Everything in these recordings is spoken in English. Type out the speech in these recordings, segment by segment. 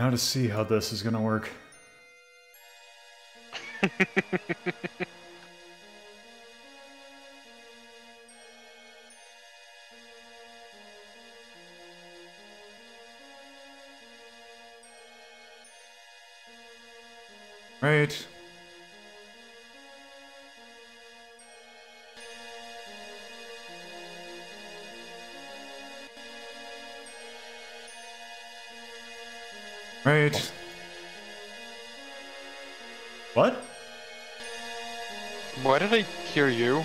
Now to see how this is gonna work. Right. Right. What? Why did I hear you?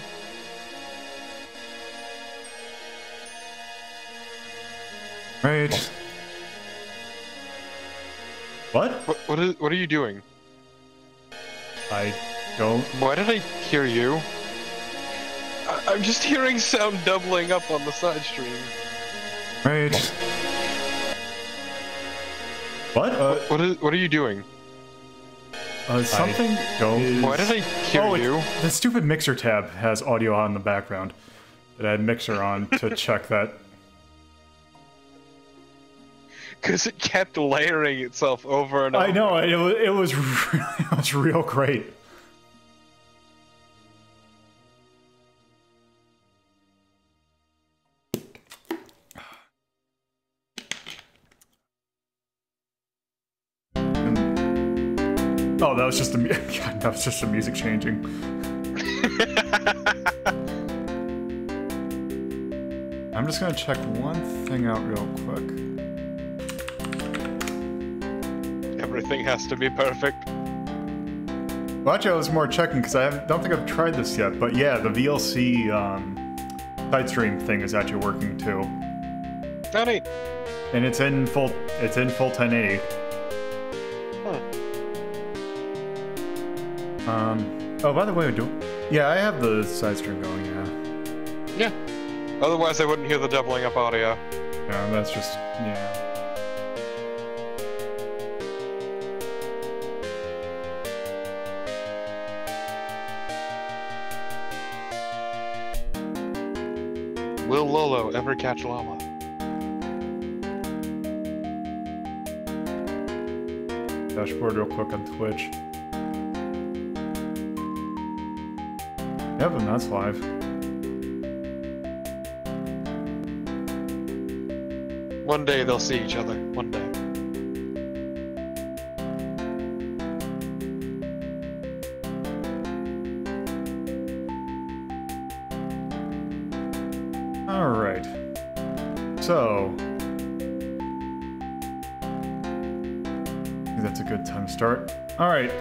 Right. What? What are you doing? I don't... Why did I hear you? I'm just hearing sound doubling up on the side stream. Right. What? What are you doing? Something Why did I hear you? The stupid mixer tab has audio on in the background. That I had mixer on to check that. Because it kept layering itself over and over. I know, it was real great. Oh, that was just the God, that was just the music changing. I'm just gonna check one thing out real quick. Everything has to be perfect. Well, actually, I was more checking because don't think I've tried this yet. But yeah, the VLC side stream thing is actually working too. Oh, neat. And it's in full 1080. Oh, by the way, yeah, I have the side stream going, yeah. Yeah. Otherwise, I wouldn't hear the doubling up audio. No, that's just, yeah. Will Lolo ever catch llama? Dashboard real quick on Twitch. Yep, and that's live. One day they'll see each other. One day. Alright. So... I think that's a good time to start. Alright.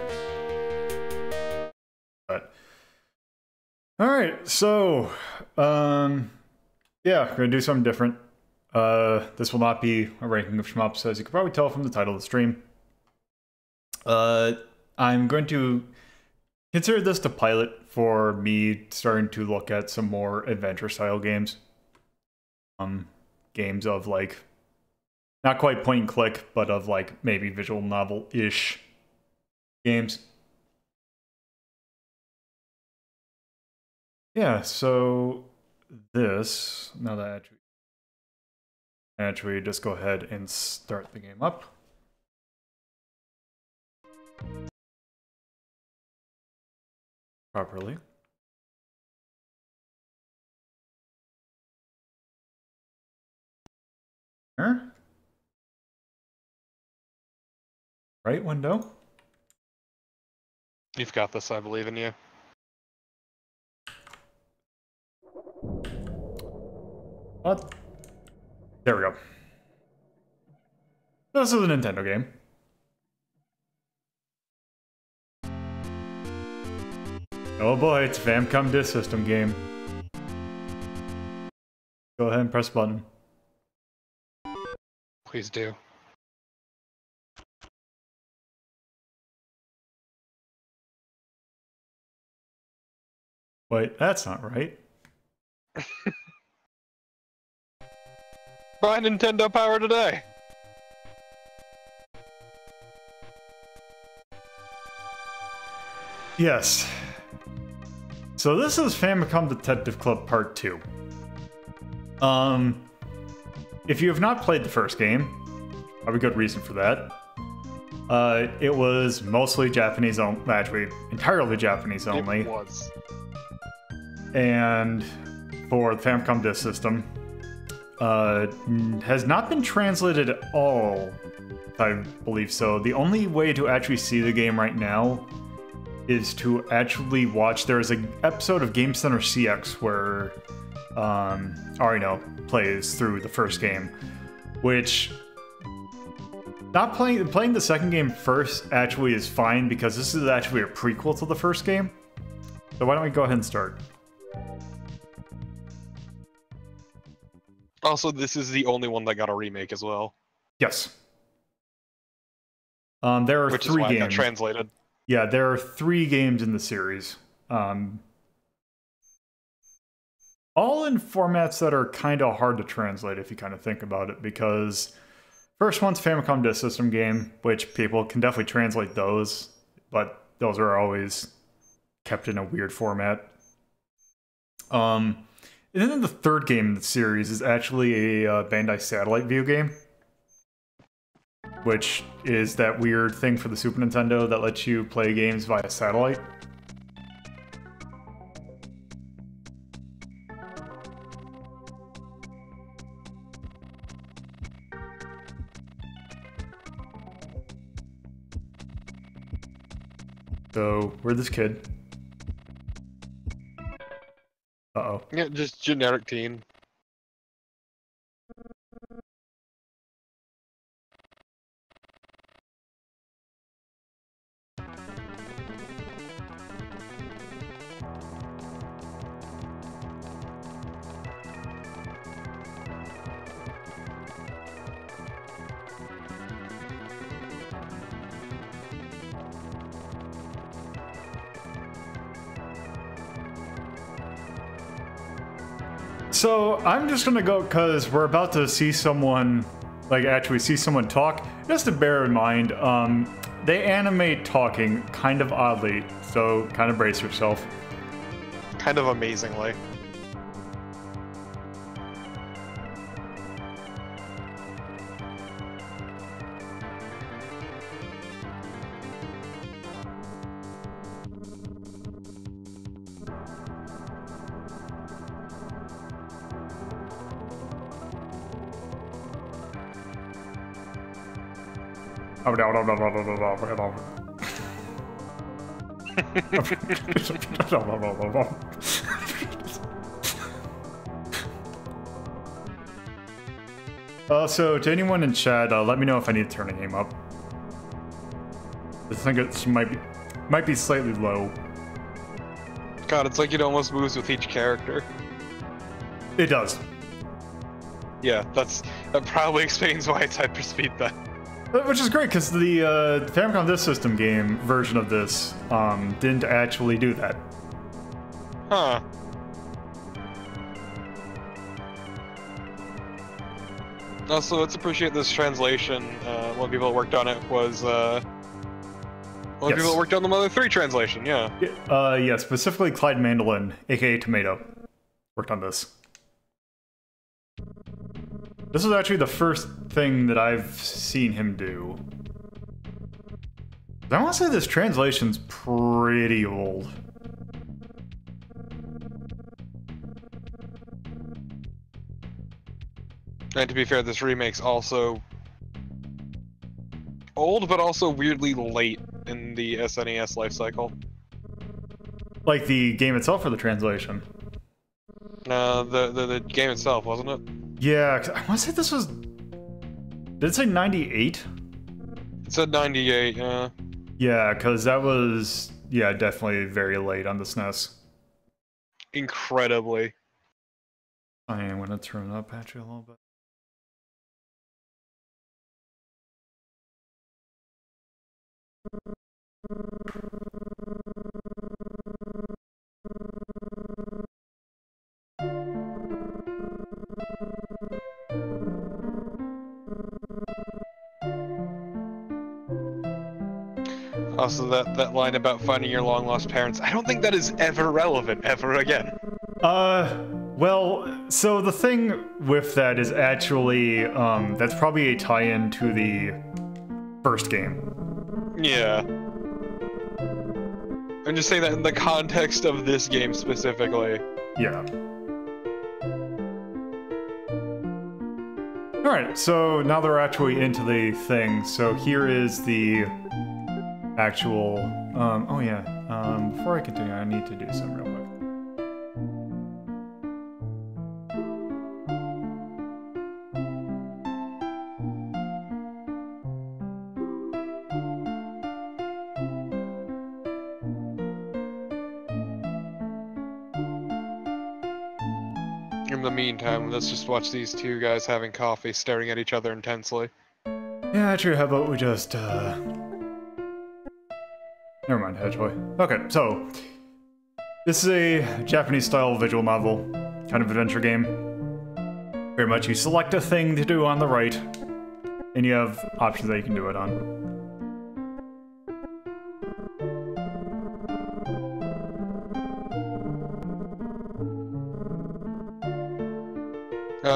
Alright, so... yeah, we're gonna do something different. This will not be a ranking of shmups, as you can probably tell from the title of the stream. I'm going to consider this the pilot for me starting to look at some more adventure-style games. Games of, like, not quite point and click, but of, like, maybe visual novel-ish games. Yeah, so this, now that actually just go ahead and start the game up. Properly. There. Right window. You've got this, I believe in you. What? There we go. This is a Nintendo game. Oh boy, it's a Famicom Disk System game. Go ahead and press button. Please do. Wait, that's not right. Buy Nintendo Power today! Yes. So this is Famicom Detective Club Part 2. If you have not played the first game, probably good reason for that. It was mostly Japanese only, actually entirely Japanese only. It was. And for the Famicom Disk System, has not been translated at all, I believe so. The only way to actually see the game right now is to actually watch. There's an episode of Game Center CX where Arino plays through the first game, which not playing the second game first actually is fine because this is actually a prequel to the first game. So why don't we go ahead and start? Also, this is the only one that got a remake as well. Yes. There are which three is why games. It got translated. Yeah, there are 3 games in the series. All in formats that are kind of hard to translate if you kind of think about it, because first one's Famicom Disk System game, which people can definitely translate those, but those are always kept in a weird format. And then the third game in the series is actually a Bandai Satellite View game, which is that weird thing for the Super Nintendo that lets you play games via satellite. So, we're this kid. Uh-oh. Yeah, just generic teen. So I'm just gonna go because we're about to see someone, like actually see someone talk. Just to bear in mind, they animate talking kind of oddly, so kind of brace yourself. Kind of amazingly. Oh no. So to anyone in chat, let me know if I need to turn the game up. I think it might be slightly low. God, it's like it almost moves with each character. It does. Yeah, that probably explains why it's hyperspeed then. Which is great, because the Famicom Disk System game version of this didn't actually do that. Huh. Also, let's appreciate this translation. One of the people that worked on it was one of the people that worked on the Mother 3 translation, yeah. Yeah, specifically Clyde Mandolin, aka Tomato, worked on this. This was actually the first thing that I've seen him do. I want to say this translation's pretty old. And to be fair, this remake's also old, but also weirdly late in the SNES lifecycle. Like the game itself or the translation? The game itself, wasn't it? Yeah, I want to say this was... Did it say 98? It said 98, yeah. Yeah, because that was... Yeah, definitely very late on the SNES. Incredibly. I am going to turn up actually a little bit. Also, that line about finding your long-lost parents, I don't think that is ever relevant, ever again. Well, so the thing with that is actually, that's probably a tie-in to the first game. Yeah. I'm just saying that in the context of this game specifically. Yeah. Alright, so now they're actually into the thing. So here is the actual... oh yeah. Before I continue, I need to do something real quick. In the meantime, let's just watch these two guys having coffee, staring at each other intensely. Yeah, actually, how about we just, Never mind, actually. Okay, so... This is a Japanese-style visual novel, kind of adventure game. Very much you select a thing to do on the right, and you have options that you can do it on.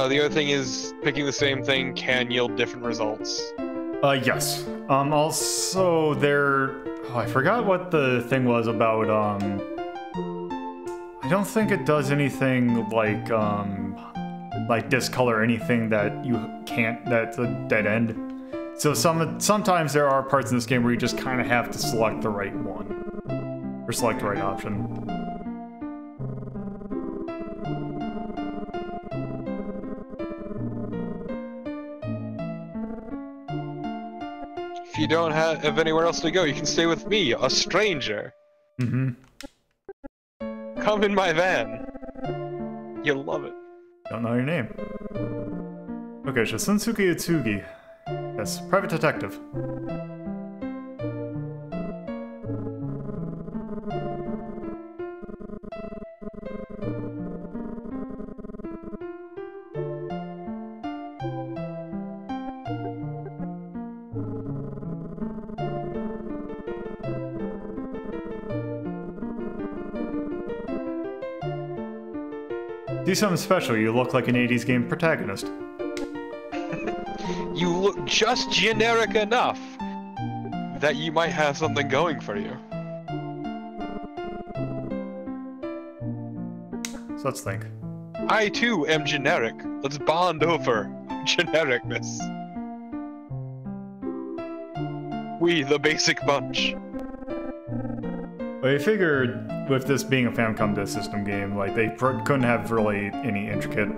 The other thing is, picking the same thing can yield different results. Yes. Also, there... Oh, I forgot what the thing was about, I don't think it does anything like discolor anything that you can't... That's a dead end. So sometimes there are parts in this game where you just kind of have to select the right one. Or select the right option. If you don't have anywhere else to go, you can stay with me, a stranger. Mm-hmm. Come in my van. You'll love it. Don't know your name. Okay, Shisunsuke Utsugi. Yes, private detective. Do something special, you look like an 80s game protagonist. You look just generic enough that you might have something going for you. So let's think. I too am generic. Let's bond over genericness. We, the basic bunch. Well, I figured with this being a Famicom Disk System game, like, they couldn't have really any intricate,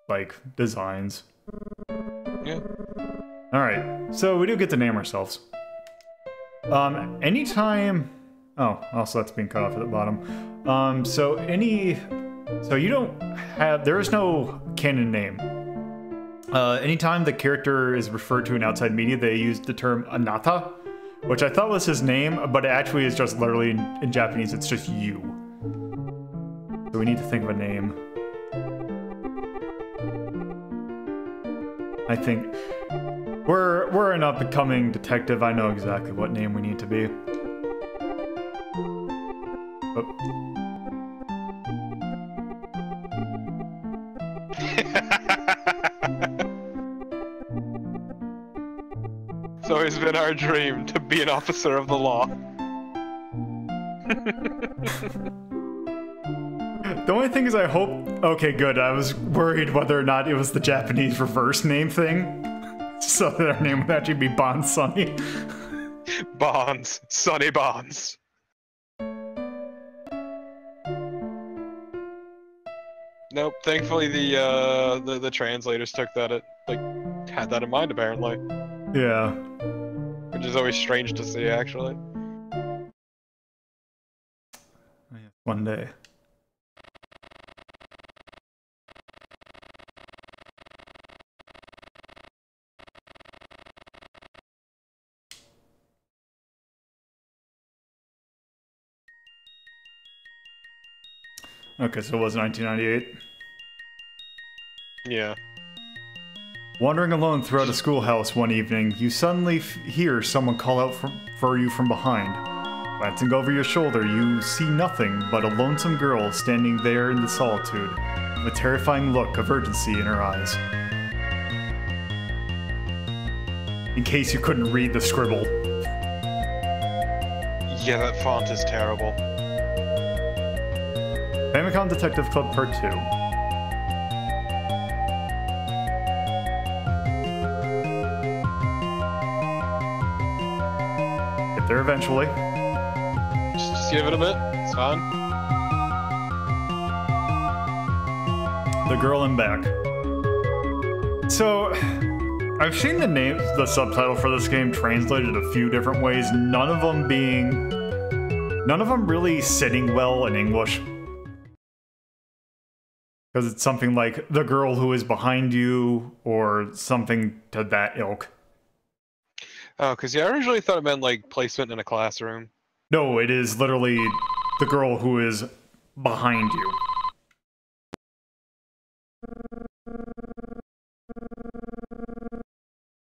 like, designs. Yeah. Alright, so we do get to name ourselves. Anytime... Oh, also that's being cut off at the bottom. So you don't have... There is no canon name. Anytime the character is referred to in outside media, they use the term Anata, which I thought was his name, but it actually is just literally, in Japanese, it's just you. So we need to think of a name. I think... We're an up-and-coming detective, I know exactly what name we need to be. Oh. It's always been our dream to be an officer of the law. The only thing is I hope... Okay, good. I was worried whether or not it was the Japanese reverse name thing. So that our name would actually be Bond Sunny. Bonds. Sonny Bonds. Nope, thankfully the translators took that, had that in mind apparently. Yeah. Which is always strange to see, actually. One day. Okay, so it was 1998. Yeah. Wandering alone throughout a schoolhouse one evening, you suddenly hear someone call out for you from behind. Glancing over your shoulder, you see nothing but a lonesome girl standing there in the solitude, with a terrifying look of urgency in her eyes. in case you couldn't read the scribble. Yeah, that font is terrible. Famicom Detective Club Part 2. Get there eventually. Just give it a bit. It's fine. The Girl in Back. So, I've seen the subtitle for this game translated a few different ways, none of them really sitting well in English. Because it's something like The Girl Who Is Behind You, or something to that ilk. Oh, because yeah, I originally thought it meant like placement in a classroom. No, it is literally The Girl Who Is Behind You.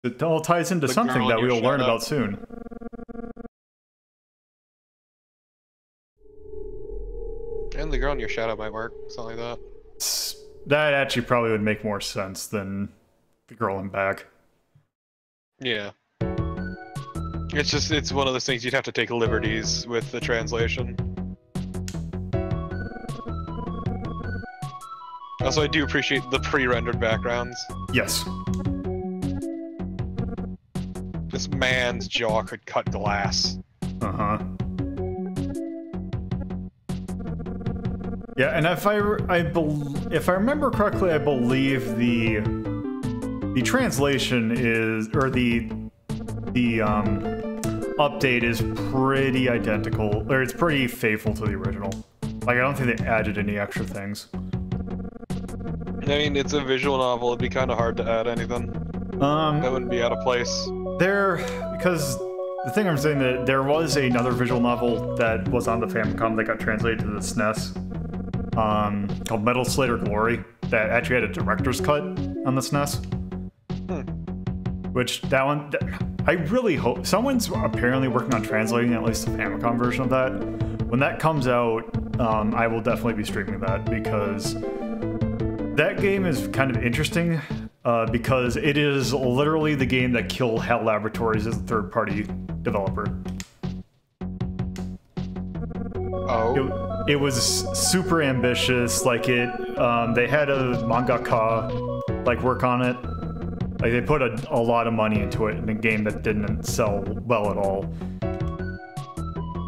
It all ties into something that we'll learn about soon. And the girl in your shadow might work, something like that. That actually probably would make more sense than The Girl in Back. Yeah. It's one of those things you'd have to take liberties with the translation. Also, I do appreciate the pre-rendered backgrounds. Yes. This man's jaw could cut glass. Uh-huh. Yeah, and if I remember correctly, I believe the translation is, or the update is pretty identical, or it's pretty faithful to the original. Like, I don't think they added any extra things. I mean, it's a visual novel, it'd be kind of hard to add anything. That wouldn't be out of place. Because the thing I'm saying, that there was another visual novel that was on the Famicom that got translated to the SNES, called Metal Slayer Glory, that actually had a director's cut on the SNES. Which, that one, I really hope, someone's apparently working on translating at least the Famicom version of that. When that comes out, I will definitely be streaming that, because that game is kind of interesting, because it is literally the game that killed HAL Laboratories as a third-party developer. Oh. It was super ambitious, like they had a mangaka, like, work on it. Like, they put a lot of money into it in a game that didn't sell well at all.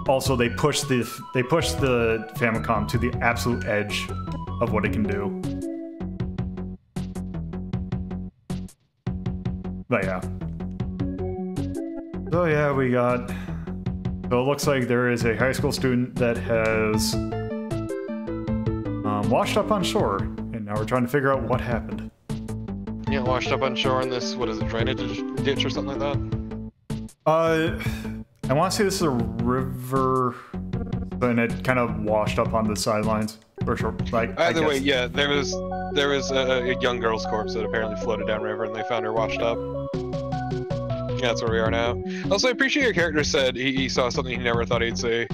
Also, they pushed the Famicom to the absolute edge of what it can do. But yeah. So yeah, we got... So it looks like there is a high school student that has washed up on shore, and now we're trying to figure out what happened. Yeah, washed up on shore in this, what is it, drainage ditch or something like that? I want to say this is a river, and it kind of washed up on the sidelines. Or sure, like, either way, yeah, there was a young girl's corpse that apparently floated downriver, and they found her washed up. Yeah, that's where we are now. Also, I appreciate your character said he saw something he never thought he'd see.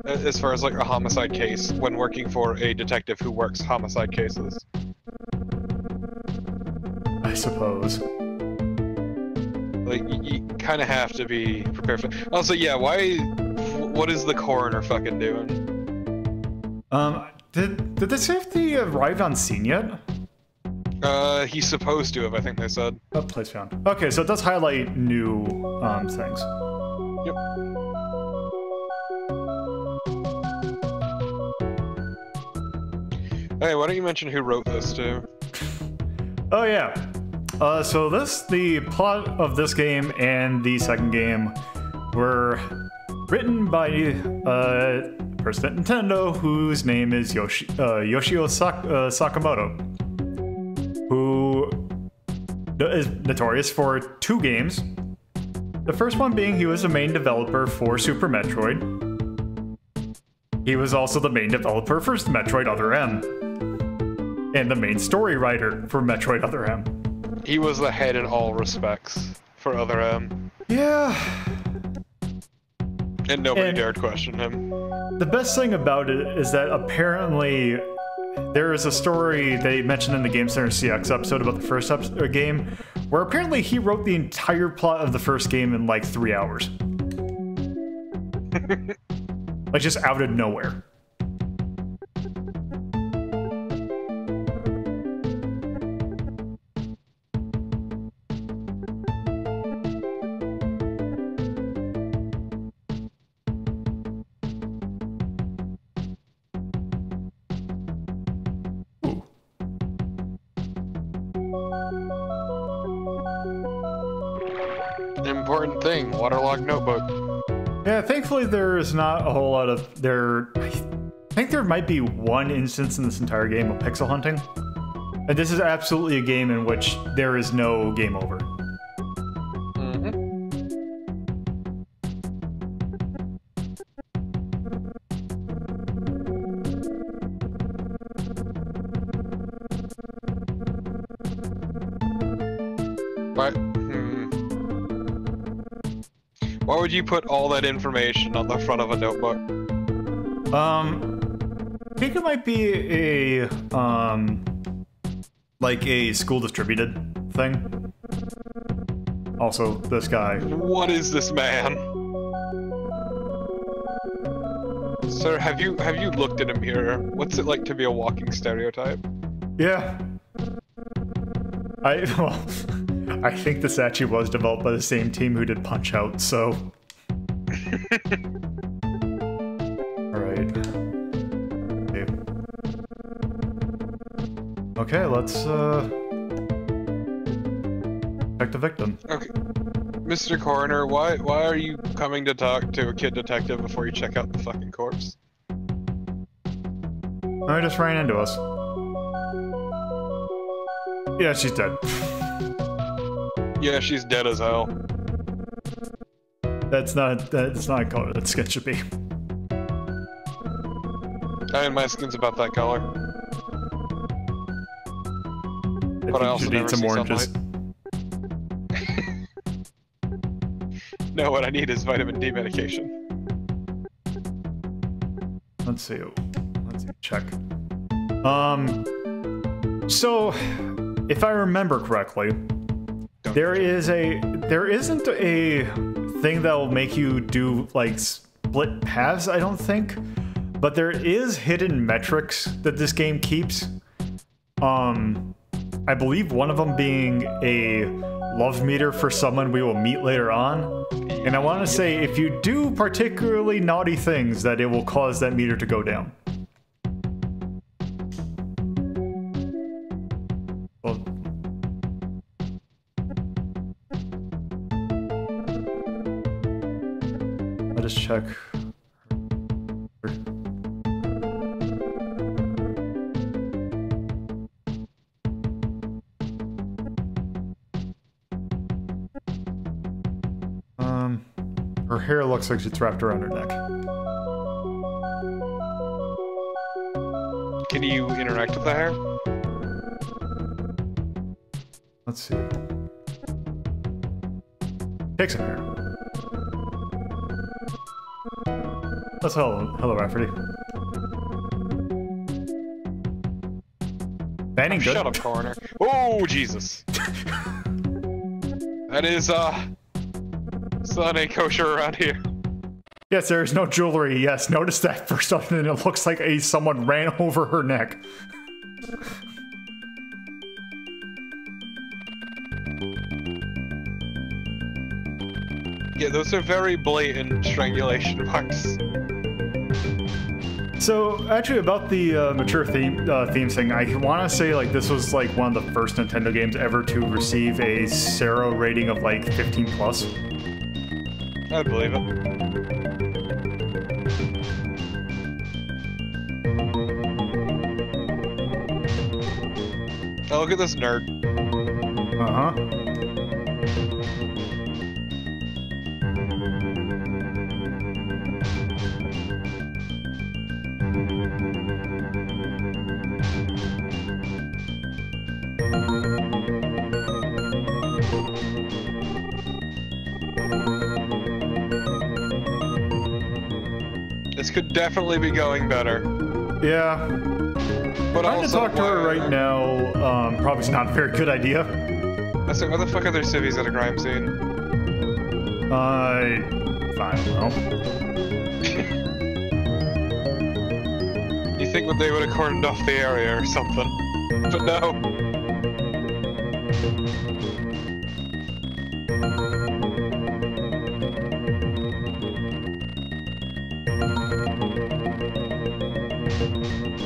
As far as like a homicide case, when working for a detective who works homicide cases. I suppose. Like, you kind of have to be prepared for. Also, yeah, what is the coroner fucking doing? Did they say if they arrived on scene yet? He's supposed to have, I think they said. Oh, place found. Okay, so it does highlight new, things. Yep. Hey, why don't you mention who wrote this, too? Oh, yeah. So the plot of this game and the second game were written by a person at Nintendo whose name is Yoshio Sakamoto, who is notorious for 2 games. The first one being he was the main developer for Super Metroid. He was also the main developer for Metroid Other M, and the main story writer for Metroid Other M. He was the head in all respects for Other M. Yeah. And nobody dared question him. The best thing about it is that apparently there is a story they mentioned in the Game Center CX episode about the first game where apparently he wrote the entire plot of the first game in like 3 hours. Like just out of nowhere. Important thing, waterlogged notebook. Yeah, thankfully there is not a whole lot of there. I think there might be one instance in this entire game of pixel hunting, and this is absolutely a game in which there is no game over. Why would you put all that information on the front of a notebook? I think it might be a like a school distributed thing. Also, this guy. What is this man? Sir, have you looked in a mirror? What's it like to be a walking stereotype? Yeah. Well, I think this actually was developed by the same team who did Punch-Out, so... Alright. Okay, let's, check the victim. Okay. Mr. Coroner, why are you coming to talk to a kid detective before you check out the fucking corpse? I just ran into us. Yeah, she's dead. Yeah, she's dead as hell. That's not a color that skin should be. I mean, my skin's about that color. But I also never see sunlight. No, what I need is vitamin D medication. Let's see. Check. So, if I remember correctly, there isn't a thing that will make you do like split paths, I don't think, but there is hidden metrics that this game keeps. I believe one of them being a love meter for someone we will meet later on. And I want to say if you do particularly naughty things, that it will cause that meter to go down. Well, let us check. Her hair looks like it's wrapped around her neck. Can you interact with the hair? Let's see. Take some hair. That's hello, Rafferty. Banning good. Shut up, coroner. Oh, Jesus. That is, son ain't kosher around here. Yes, there is no jewelry. Yes, notice that for something. It looks like someone ran over her neck. Yeah, those are very blatant strangulation marks. So, actually, about the mature themes thing, I want to say like this was like one of the first Nintendo games ever to receive a Sero rating of like 15+. I believe it. Oh, look at this nerd. Uh-huh. This could definitely be going better. Yeah. But trying to talk to her right now probably is not a very good idea. I said, why the fuck are there civvies at a crime scene? I don't know. You think that they would have cordoned off the area or something, but no.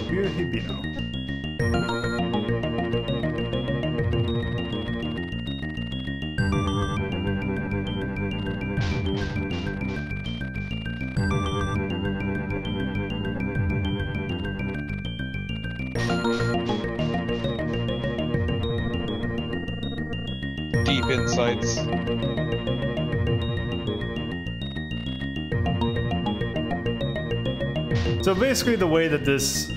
Here he be now. Deep insights. So basically the way that this,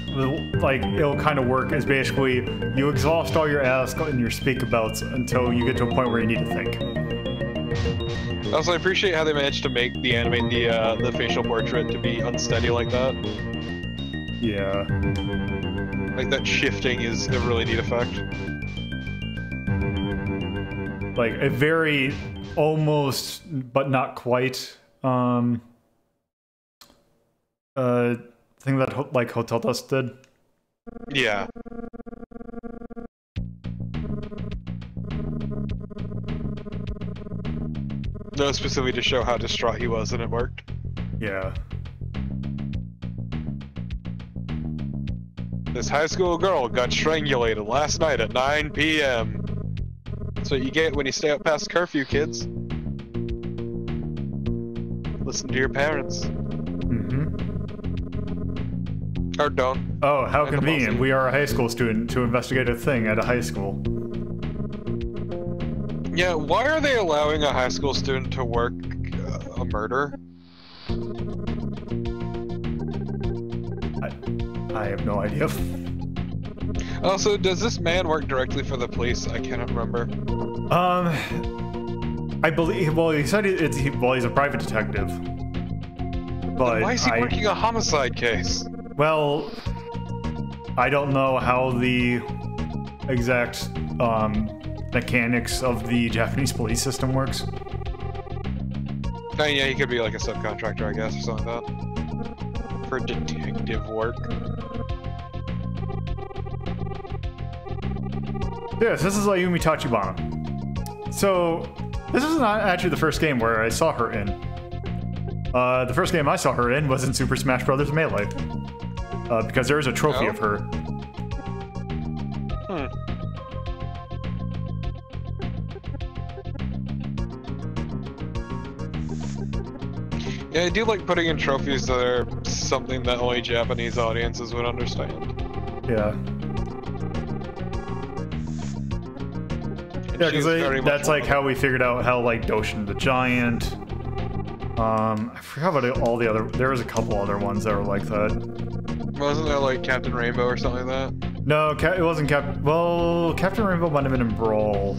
like, it'll kind of work is basically you exhaust all your ask and your speakabouts until you get to a point where you need to think. Also, I appreciate how they managed to make the facial portrait to be unsteady like that. Yeah. Like, that shifting is a really neat effect. Like a very almost, but not quite, thing that like Hotel Dust did. Yeah. No, specifically to show how distraught he was, and it worked. Yeah. This high school girl got strangulated last night at 9 p.m. That's what you get when you stay up past curfew, kids. Listen to your parents. Mm-hmm. Or don't. Oh, how convenient. We are a high school student to investigate a thing at a high school. Yeah, why are they allowing a high school student to work a murder? I have no idea. Also, does this man work directly for the police? I cannot remember. I believe. Well, he said he's a private detective. But why is he working a homicide case? Well, I don't know how the exact mechanics of the Japanese police system works. Oh yeah, he could be like a subcontractor, I guess, or something like that. For detective work. Yes, this is Ayumi Tachibana. So, this is not actually the first game where I saw her in. The first game I saw her in was in Super Smash Bros. Melee. Because there is a trophy of her. Yeah, I do like putting in trophies that are something that only Japanese audiences would understand. Yeah. Yeah, because that's like how we figured out how like Doshin the Giant. I forgot about all the other. There was a couple other ones that were like that. Wasn't there like Captain Rainbow or something like that? No, it wasn't Well, Captain Rainbow might have been in Brawl.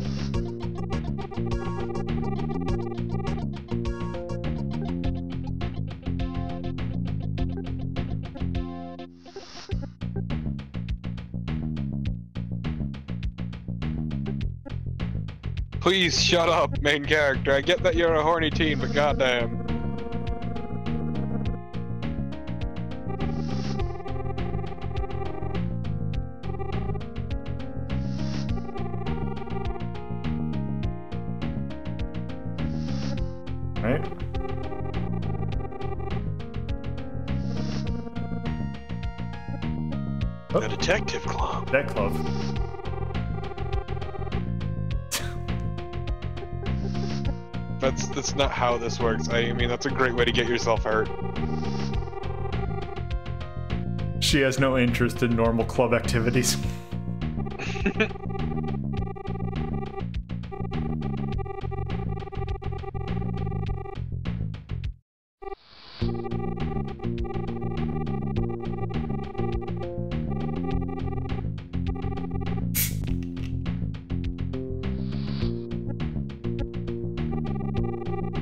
Please shut up, main character. I get that you're a horny teen, but goddamn. Right. Oh. The detective club. That club. That's not how this works. I mean, that's a great way to get yourself hurt. She has no interest in normal club activities.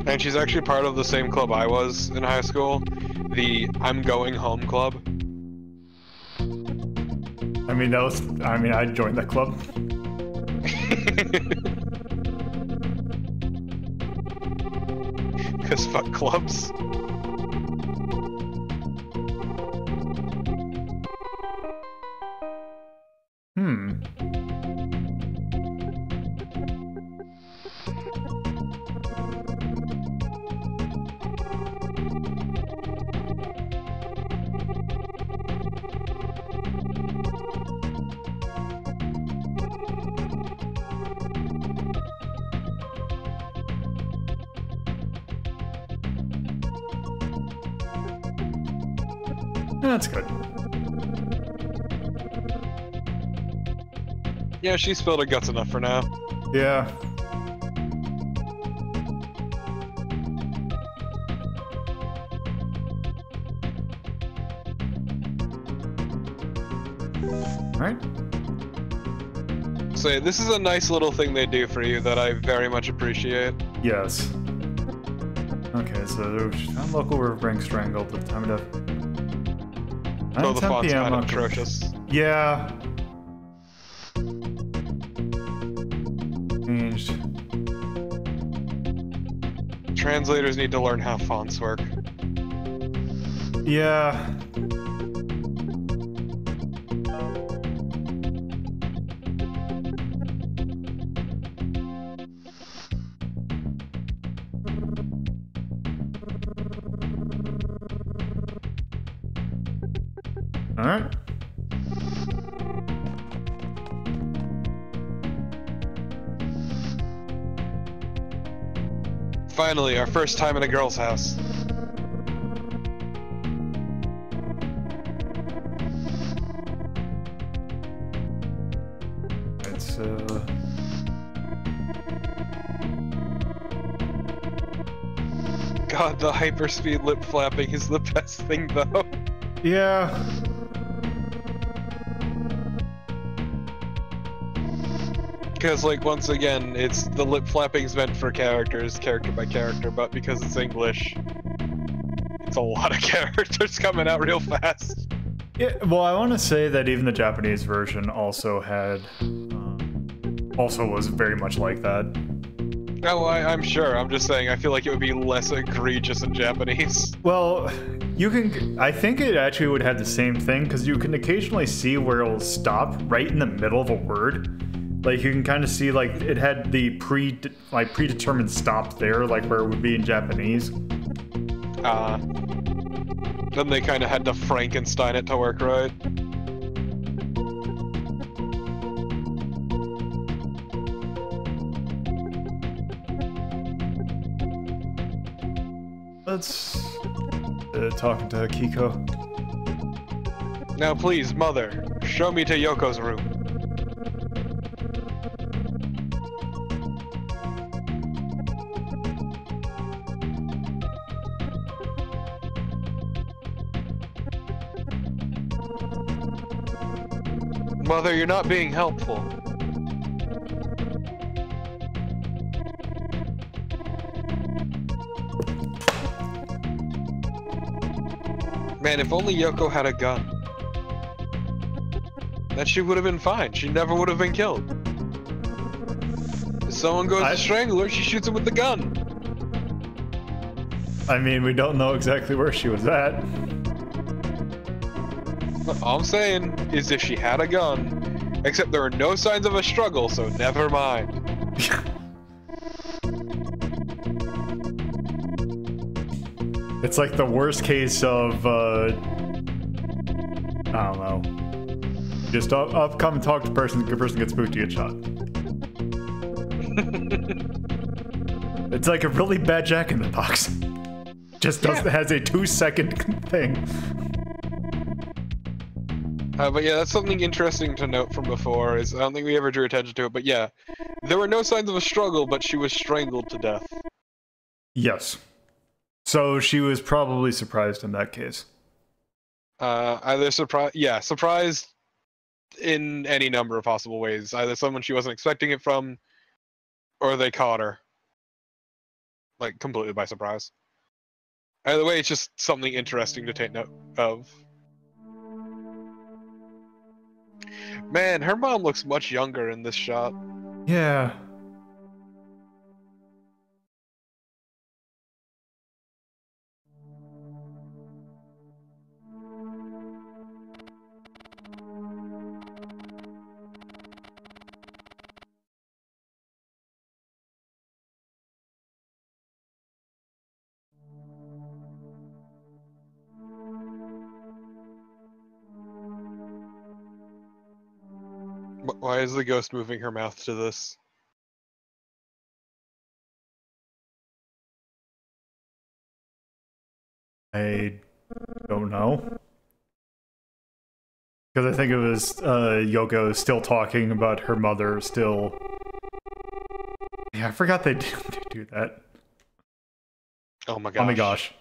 And she's actually part of the same club I was in high school, the I'm Going Home Club. I mean, I joined that club. Cause fuck clubs. Hmm. That's good. Yeah, she spilled her guts enough for now. Yeah. Alright. So yeah, this is a nice little thing they do for you that I very much appreciate. Yes. Okay, so found local river bank strangled at the time of death. Oh, the 9:10 font's PM, kind of okay. atrocious. Yeah. Changed. Translators need to learn how fonts work. Yeah. All right. Finally, our first time in a girl's house. It's God, the hyperspeed lip flapping is the best thing, though. yeah. Because, like, once again, it's the lip flapping's meant for characters, character by character, but because it's English, it's a lot of characters coming out real fast. Yeah. Well, I want to say that even the Japanese version also had, also was very much like that. No, I'm sure. I'm just saying, I feel like it would be less egregious in Japanese. Well, you can. I think it actually would have the same thing because you can occasionally see where it'll stop right in the middle of a word. Like you can kind of see, like it had the predetermined stop there, like where it would be in Japanese. Then they kind of had to Frankenstein it to work right. Let's talking to Kiko. Now please, mother, show me to Yoko's room. Mother, you're not being helpful. Man, if only Yoko had a gun. Then she would have been fine. She never would have been killed. If someone goes to strangle her, she shoots him with the gun. I mean, we don't know exactly where she was at. All I'm saying is if she had a gun, except there are no signs of a struggle, so never mind. It's like the worst case of, I don't know. Just up, come and talk to person, the person gets spooked, you get shot. It's like a really bad Jack in the Box. Just has a 2-second thing. But yeah, that's something interesting to note from before, is I don't think we ever drew attention to it, but yeah. There were no signs of a struggle, but she was strangled to death. Yes. So she was probably surprised in that case. Either surprised in any number of possible ways. Either someone she wasn't expecting it from, or they caught her. Like, completely by surprise. Either way, it's just something interesting to take note of. Man, her mom looks much younger in this shot. Yeah. Why is the ghost moving her mouth to this? I don't know. Because I think it was Yoko still talking about her mother still. Yeah, I forgot they do that. Oh my gosh. Oh my gosh.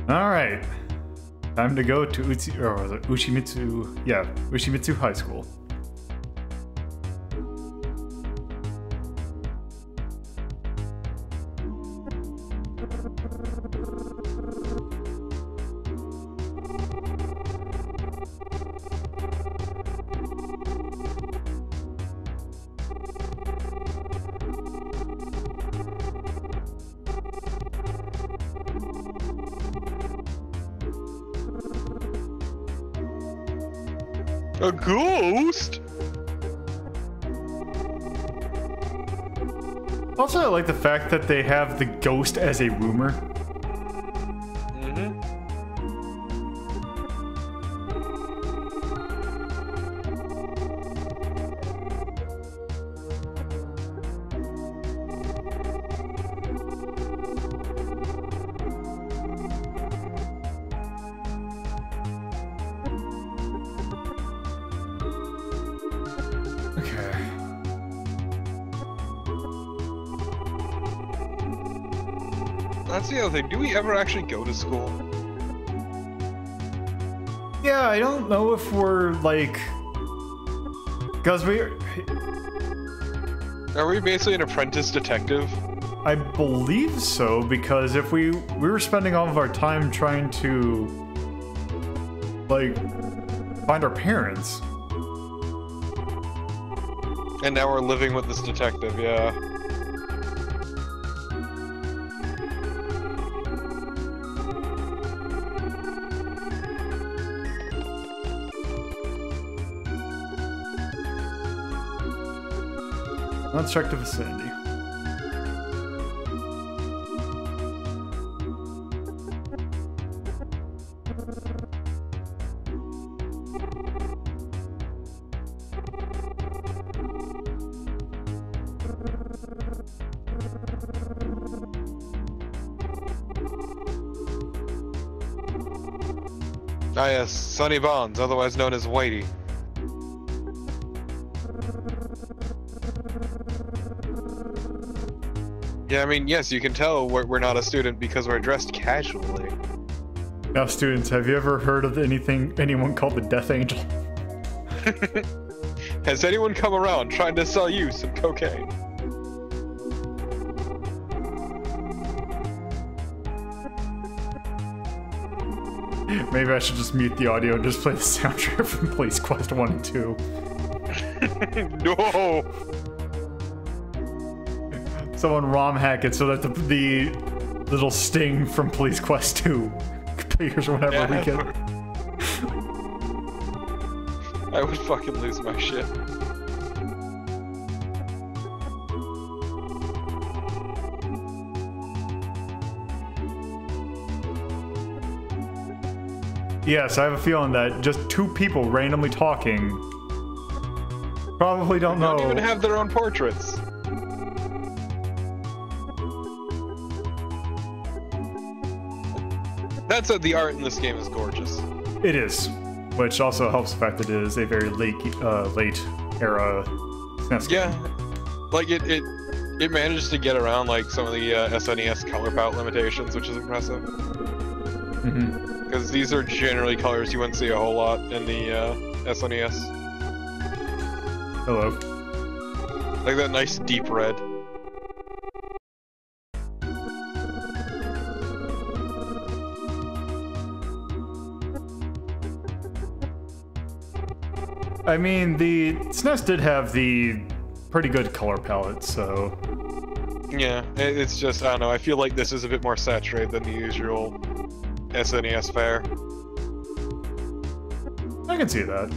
Alright. Time to go to Ushimitsu. Yeah, Ushimitsu High School. A ghost? Also, I like the fact that they have the ghost as a rumor. Mm-hmm. That's the other thing. Do we ever actually go to school? Yeah, I don't know if we're like... Because Are we basically an apprentice detective? I believe so, because if we were spending all of our time trying to, like, find our parents. And now we're living with this detective, yeah. Let's check the vicinity. Ah yes, Sonny Bonds, otherwise known as Whitey. Yeah, I mean, yes, you can tell we're not a student because we're dressed casually. Now, students, have you ever heard of anyone called the Death Angel? Has anyone come around trying to sell you some cocaine? Maybe I should just mute the audio and just play the soundtrack from Police Quest 1 and 2. No! Someone ROM hack it so that the little sting from Police Quest 2 appears whenever we can. I would fucking lose my shit. Yes, I have a feeling that just two people randomly talking probably don't know. Don't even have their own portraits. That said, the art in this game is gorgeous. It is, which also helps the fact that it is a very late era SNES game. Yeah, like it managed to get around like some of the SNES color palette limitations, which is impressive. Mm-hmm. Because these are generally colors you wouldn't see a whole lot in the SNES. Hello. Like that nice deep red. I mean, the SNES did have the pretty good color palette, so... Yeah, it's just, I don't know, I feel like this is a bit more saturated than the usual SNES fare. I can see that.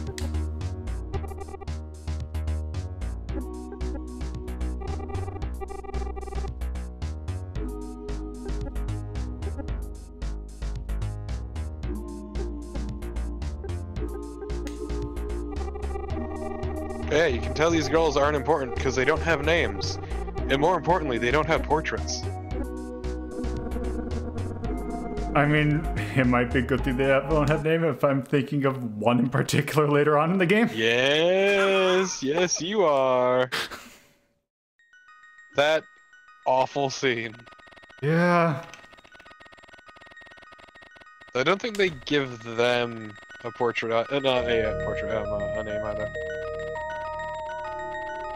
Yeah, you can tell these girls aren't important because they don't have names. And more importantly, they don't have portraits. I mean, it might be a good thing they don't have name if I'm thinking of one in particular later on in the game. Yes, yes, you are. That awful scene. Yeah. I don't think they give them a portrait, not a portrait, a name either.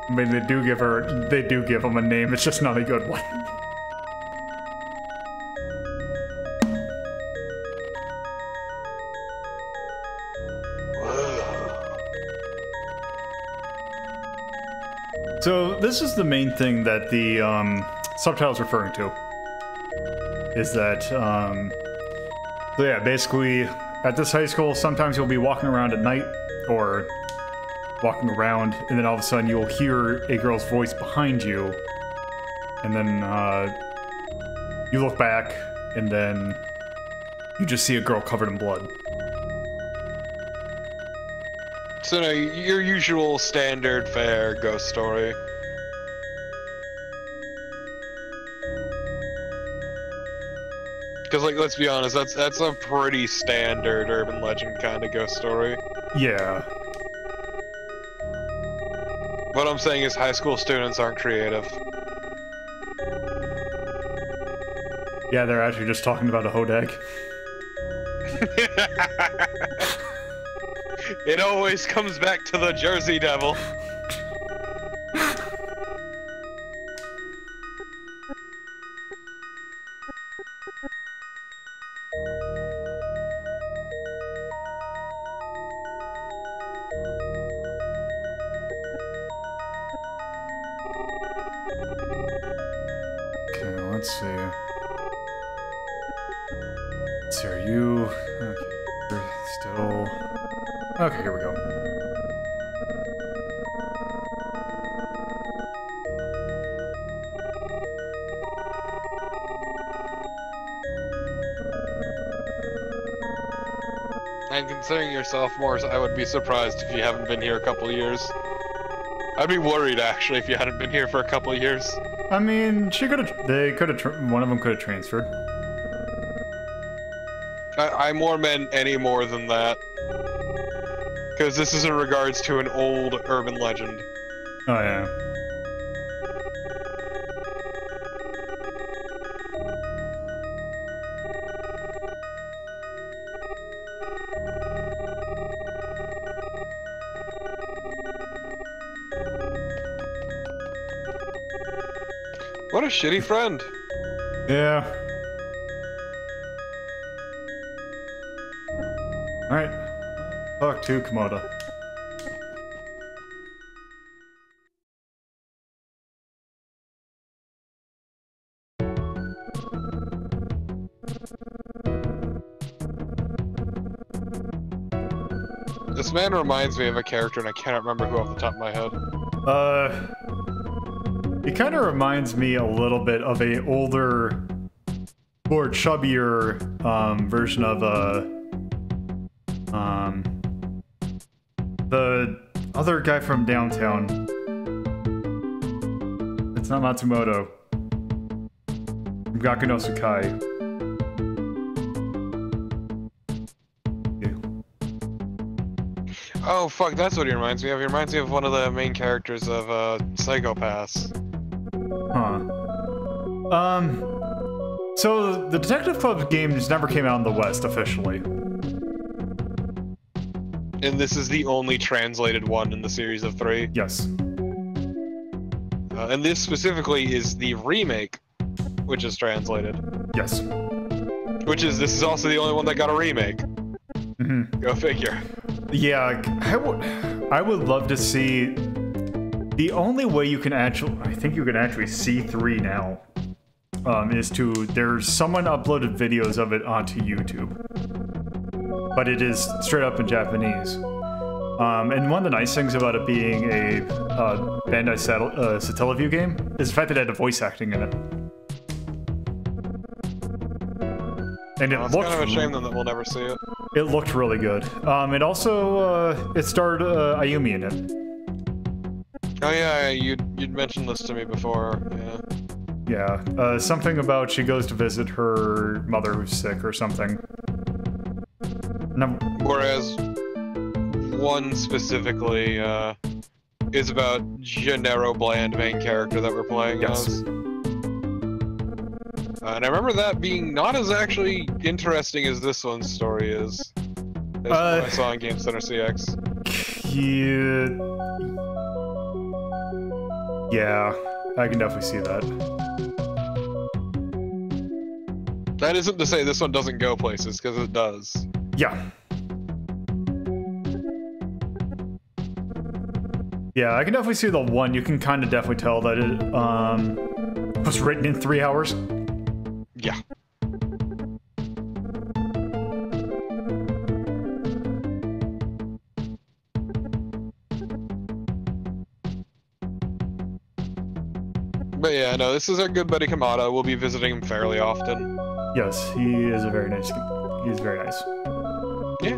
I mean, they do give him a name, it's just not a good one. So this is the main thing that the subtitle's referring to. Is that, so yeah, basically, at this high school, sometimes you'll be walking around at night, or walking around, and then all of a sudden you'll hear a girl's voice behind you, and then you look back, and then you just see a girl covered in blood. So no, your usual standard fare ghost story. Because, like, let's be honest, that's a pretty standard urban legend kind of ghost story. Yeah. What I'm saying is high school students aren't creative. Yeah, they're actually just talking about a hodag. It always comes back to the Jersey Devil. Okay, let's see. So are you... Okay, you're still... Okay, here we go. And considering you're sophomores, I would be surprised if you haven't been here a couple of years. I'd be worried, actually, if you hadn't been here for a couple of years. I mean, one of them could have transferred. I more meant any more than that. Because this is in regards to an old urban legend. Oh, yeah. What a shitty friend. Yeah. Alright. Talk to Komoda. This man reminds me of a character, and I cannot remember who off the top of my head. He kind of reminds me a little bit of a older, more chubbier, version of, the other guy from downtown. It's not Matsumoto. From Gaku no Sakai. Oh, fuck, that's what he reminds me of. He reminds me of one of the main characters of, Psychopaths. Huh. So the Detective Club games never came out in the West officially. And this is the only translated one in the series of 3. Yes. And this specifically is the remake, which is translated. Yes. This is also the only one that got a remake. Mm-hmm. Go figure. Yeah, I would love to see... The only way you can actually... I think you can actually see 3 now. Is to... There's someone uploaded videos of it onto YouTube. But it is straight up in Japanese. And one of the nice things about it being a Bandai Satellaview game is the fact that it had voice acting in it. And It's kind of a shame then that we'll never see it. It looked really good. It also it starred Ayumi in it. Oh yeah, you'd mentioned this to me before. Yeah. Yeah, something about she goes to visit her mother who's sick or something. No. Whereas one specifically is about Gennaro Bland, main character that we're playing as. And I remember that being not as actually interesting as this one's story is. As what I saw in Game Center CX. Yeah, I can definitely see that. That isn't to say this one doesn't go places, because it does. Yeah. Yeah, I can definitely see the one. You can kind of definitely tell that it was written in 3 hours. Yeah. But yeah, no, this is our good buddy Kamada. We'll be visiting him fairly often. Yes, he is a very nice. He's very nice. Yeah.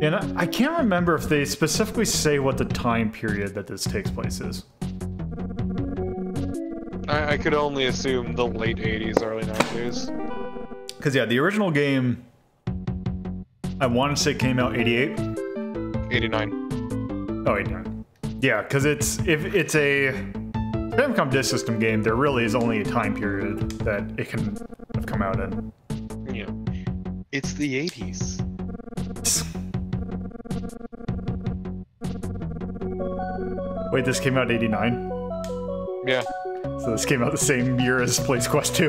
And I can't remember if they specifically say what the time period that this takes place is. I could only assume the late 80s, early 90s. Because, yeah, the original game, I want to say came out 88? 89. Oh, 89. Yeah, because if it's a Famicom Disk System game, there really is only a time period that it can have come out in. Yeah. It's the 80s. Wait, this came out 89? Yeah. So this came out the same year as Place Quest 2.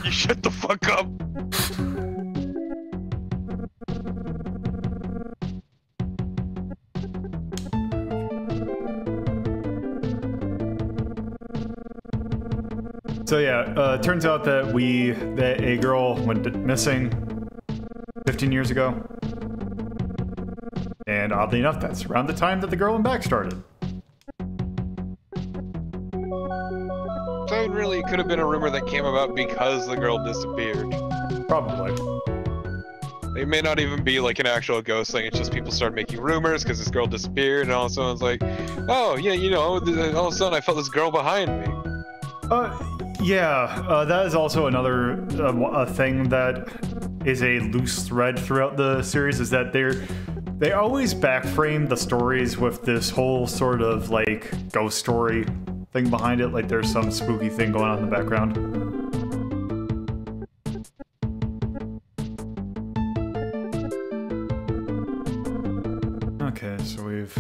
You shut the fuck up. So yeah, it turns out that a girl went missing 15 years ago. And oddly enough, that's around the time that the girl in back started. So it really could have been a rumor that came about because the girl disappeared. Probably. It may not even be like an actual ghost thing, it's just people started making rumors because this girl disappeared, and all of a sudden it's like, oh, yeah, you know, all of a sudden I felt this girl behind me. Yeah, that is also another a thing that is a loose thread throughout the series, is that they always backframe the stories with this whole sort of like ghost story thing behind it, like there's some spooky thing going on in the background. Okay, so we've...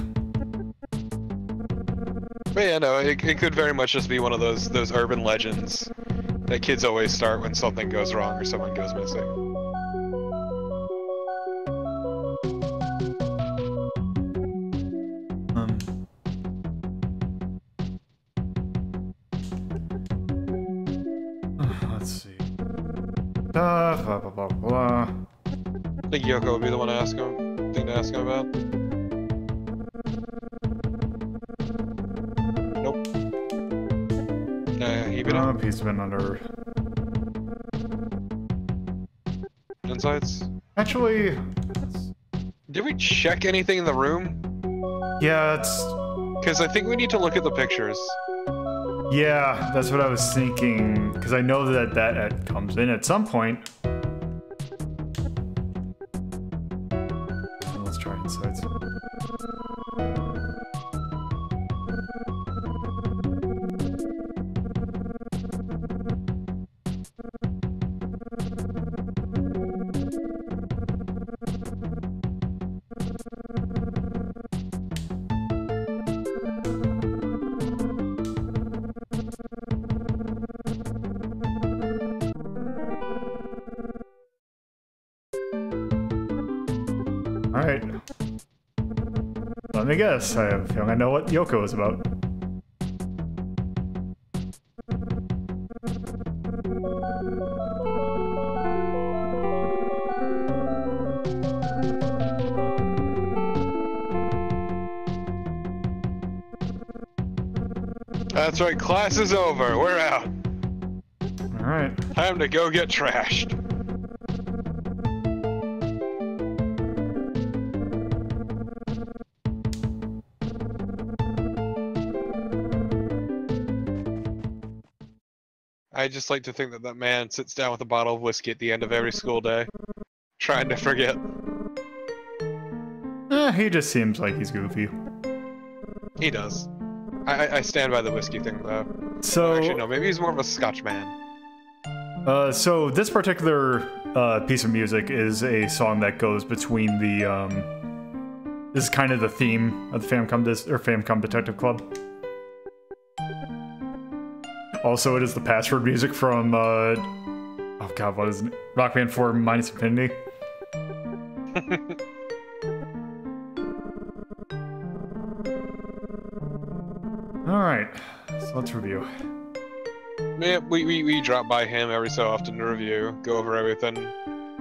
But yeah, no, it could very much just be one of those urban legends that kids always start when something goes wrong or someone goes missing. Let's see. Blah, blah, blah, blah. I think Yoko would be the one to ask him about. Nope. He's been under insights. Actually, did we check anything in the room? Yeah, it's... Because I think we need to look at the pictures. Yeah, that's what I was thinking, because I know that comes in at some point. Let's try insights. Alright. Let me guess. I have a feeling I know what Yoko is about. That's right, class is over. We're out. Alright. Time to go get trashed. I just like to think that that man sits down with a bottle of whiskey at the end of every school day, trying to forget. He just seems like he's goofy. He does. I stand by the whiskey thing, though. So... Actually, no, maybe he's more of a Scotch man. So this particular piece of music is a song that goes between the, this is kind of the theme of the Famicom Detective Club. Also, it is the password music from, oh god, what is it? Rock Band 4 Minus Infinity. Alright, so let's review. Yeah, we drop by him every so often to review, go over everything,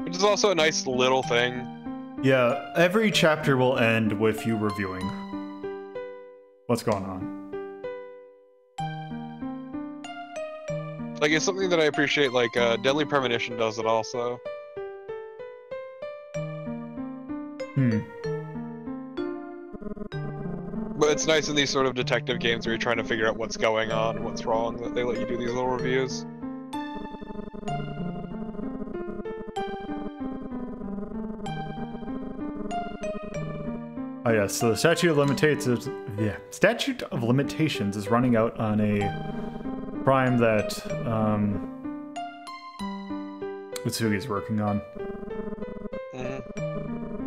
which is also a nice little thing. Yeah, every chapter will end with you reviewing what's going on. Like, it's something that I appreciate, like, Deadly Premonition does it also. But it's nice in these sort of detective games where you're trying to figure out what's going on, what's wrong, that they let you do these little reviews. Oh yeah, so the statute of limitations is running out on a crime that Utsugi's working on.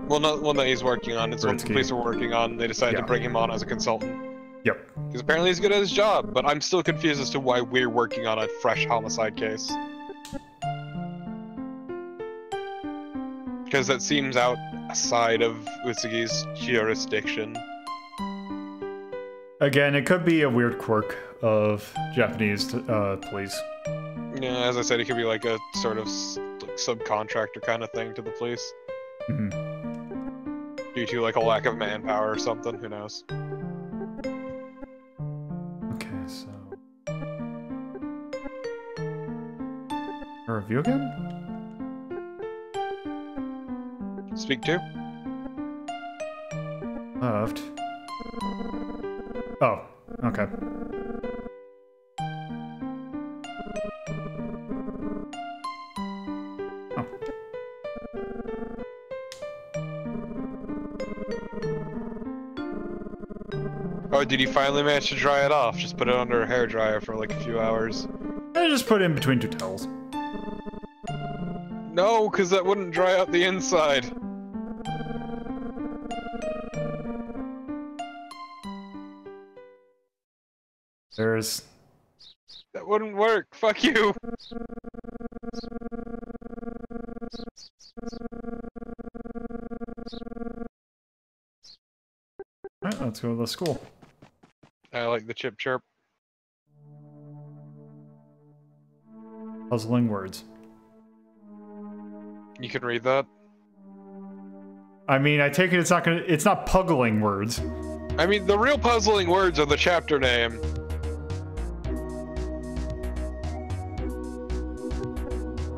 Well, not one that he's working on, it's one the police are working on. They decided to bring him on as a consultant. Yep. Because apparently he's good at his job, but I'm still confused as to why we're working on a fresh homicide case. Because that seems outside of Utsugi's jurisdiction. Again, it could be a weird quirk of Japanese police. Yeah, as I said, it could be like a sort of like subcontractor kind of thing to the police. Due to like a lack of manpower or something, who knows? Okay, so... A review again? Speak to? Left. Oh, okay. Oh, did you finally manage to dry it off? Just put it under a hairdryer for like a few hours. I just put it in between two towels. No, because that wouldn't dry out the inside. There's... That wouldn't work. Fuck you. Alright, let's go to the school. I like the chip chirp. Puzzling words. You can read that? I mean, I take it it's not puggling words. I mean, the real puzzling words are the chapter name.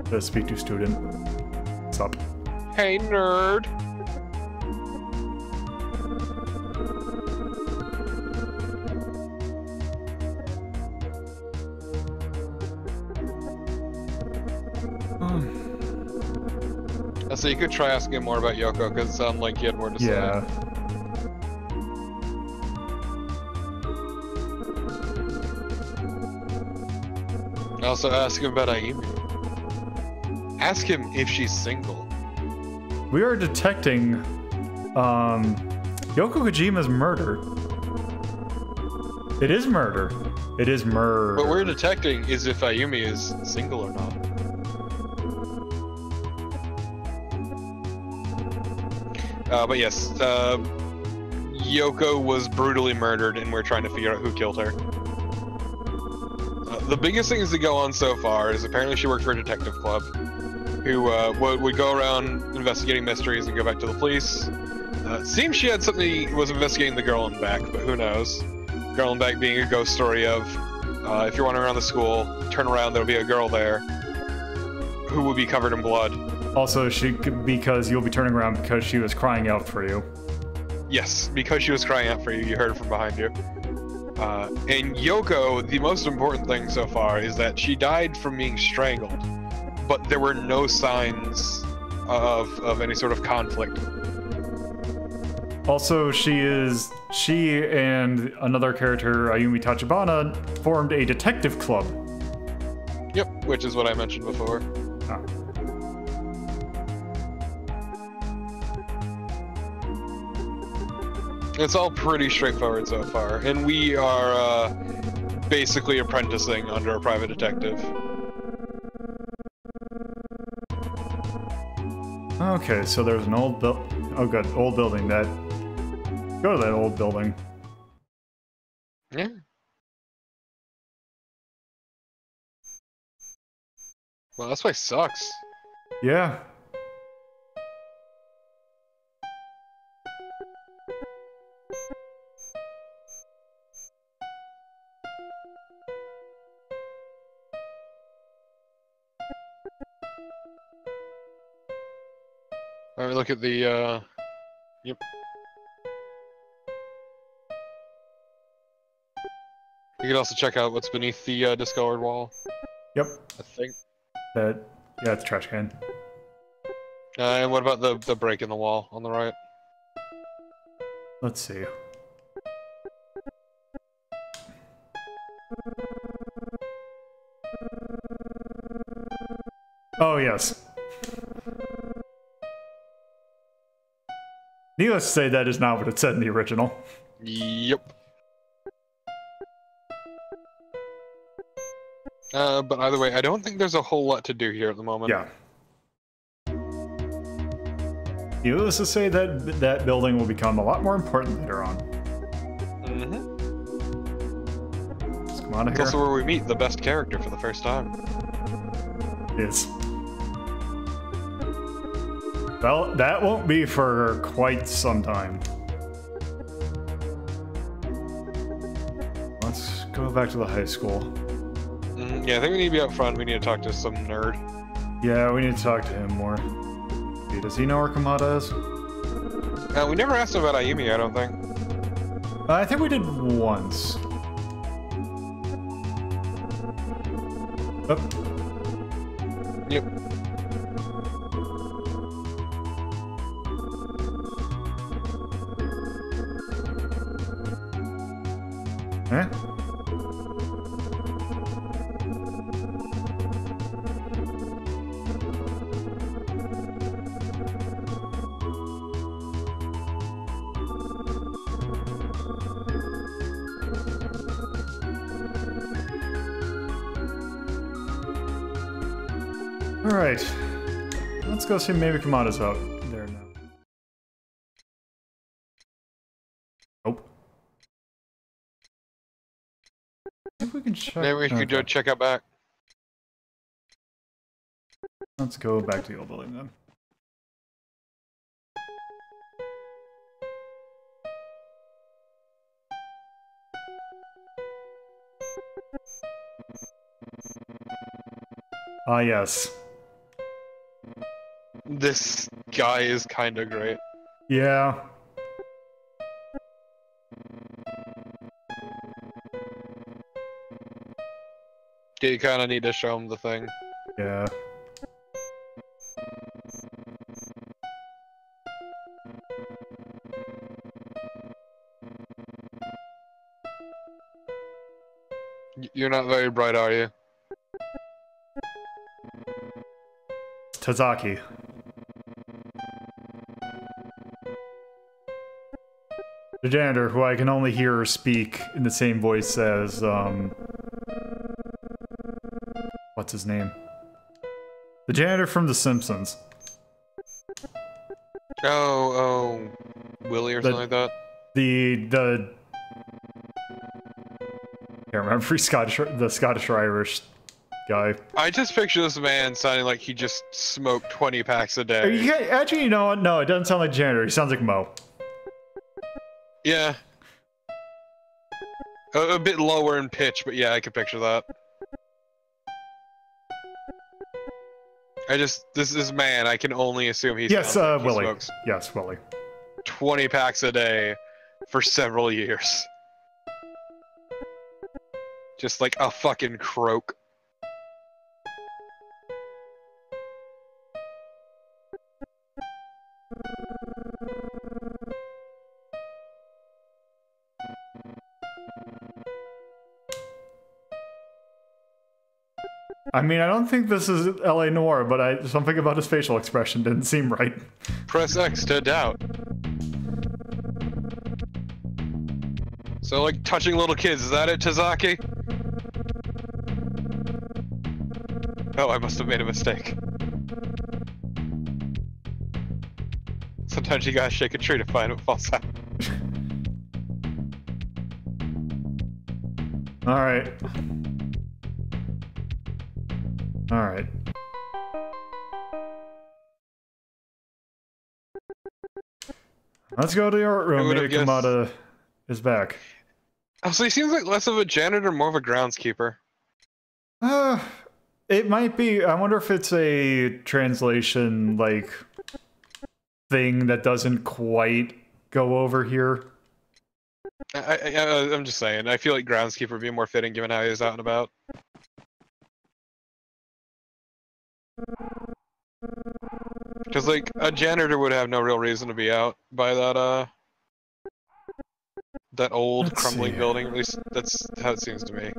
The speak to student. What's up? Hey, nerd. So you could try asking him more about Yoko, because it sounded like you had more to say. Yeah. Also ask him about Ayumi. Ask him if she's single. We are detecting Yoko Kojima's murder. It is murder. It is murder. What we're detecting is if Ayumi is single or not. But yes, Yoko was brutally murdered, and we're trying to figure out who killed her. The biggest things that go on so far is apparently she worked for a detective club, who would go around investigating mysteries and go back to the police. It seems she had something, was investigating the girl in the back, but who knows. Girl in Back being a ghost story of, if you're wandering around the school, turn around, there'll be a girl there who will be covered in blood. Also, because you'll be turning around because she was crying out for you. Yes, because she was crying out for you, you heard it from behind you. And Yoko, the most important thing so far is that she died from being strangled, but there were no signs of any sort of conflict. Also, she and another character, Ayumi Tachibana, formed a detective club. Yep, which is what I mentioned before. Ah. It's all pretty straightforward so far, and we are basically apprenticing under a private detective. Okay, so there's an old old building. Go to that old building. Yeah. Well, this place sucks. Yeah. Alright, look at the, yep. You can also check out what's beneath the discolored wall. Yep. I think. Yeah, it's a trash can. And what about the break in the wall on the right? Let's see. Oh, yes. Needless to say, that is not what it said in the original. Yep. But either way, I don't think there's a whole lot to do here at the moment. Yeah. Needless to say, that building will become a lot more important later on. Mm-hmm. Just come out of It's here. also where we meet the best character for the first time. It is. Well, that won't be for quite some time. Let's go back to the high school. Yeah, I think we need to be up front. We need to talk to some nerd. Yeah, we need to talk to him more. Does he know where Kamada is? We never asked him about Ayumi, I don't think. I think we did once. Oh. Yep. Eh? Alright. Let's go see maybe Kamada's out there now. Nope. Maybe we can check. Maybe we could go check out back. Let's go back to the old building then. Ah, yes. This guy is kinda great. Yeah. You kinda need to show him the thing. Yeah. You're not very bright, are you? Tazaki. The janitor, who I can only hear speak in the same voice as, what's his name? The janitor from The Simpsons. Oh, Willie or something like that? The can't remember the Scottish or Irish guy. I just picture this man sounding like he just smoked 20 packs a day. Actually, you know what? No, it doesn't sound like janitor. He sounds like Mo. Yeah. A bit lower in pitch, but yeah, I could picture that. This is man, I can only assume he Willie. smokes Yes, Willie. 20 packs a day for several years. Just like a fucking croak. I mean, I don't think this is L.A. Noir, but something about his facial expression didn't seem right. Press X to doubt. So, like, touching little kids, is that it, Tazaki? Oh, I must have made a mistake. Sometimes you gotta shake a tree to find what falls out. Alright. Alright. Let's go to the art room. Maybe Kamada is back. Oh, so he seems like less of a janitor, more of a groundskeeper. It might be. I wonder if it's a translation, like, thing that doesn't quite go over here. I'm just saying. I feel like groundskeeper would be more fitting given how he is out and about. Because, like, a janitor would have no real reason to be out by that old crumbling building. At least that's how it seems to me.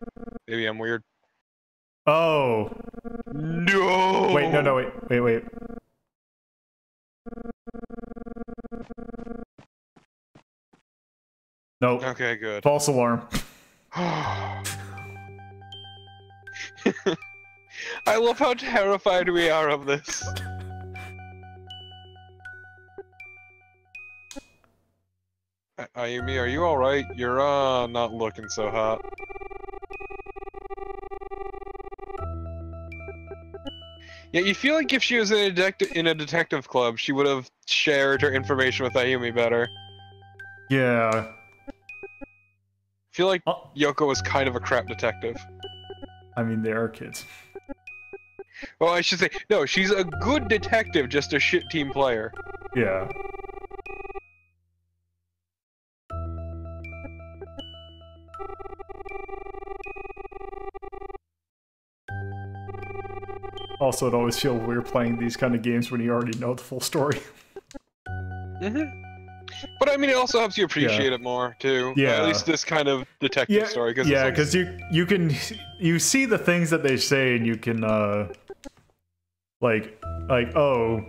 Maybe I'm weird. Oh. No! Wait, no, wait. Nope. Okay, good. False alarm. I love how terrified we are of this. Ayumi, are you alright? You're, not looking so hot. Yeah, you feel like if she was in a detective club, she would have shared her information with Ayumi better. Yeah. I feel like Yoko was kind of a crap detective. I mean, they are kids. Well, I should say, no, she's a good detective, just a shit team player. Yeah. Also, it always feels weird playing these kind of games when you already know the full story. But I mean, it also helps you appreciate it more too. Yeah. At least this kind of detective story. Because you see the things that they say, and you can like oh.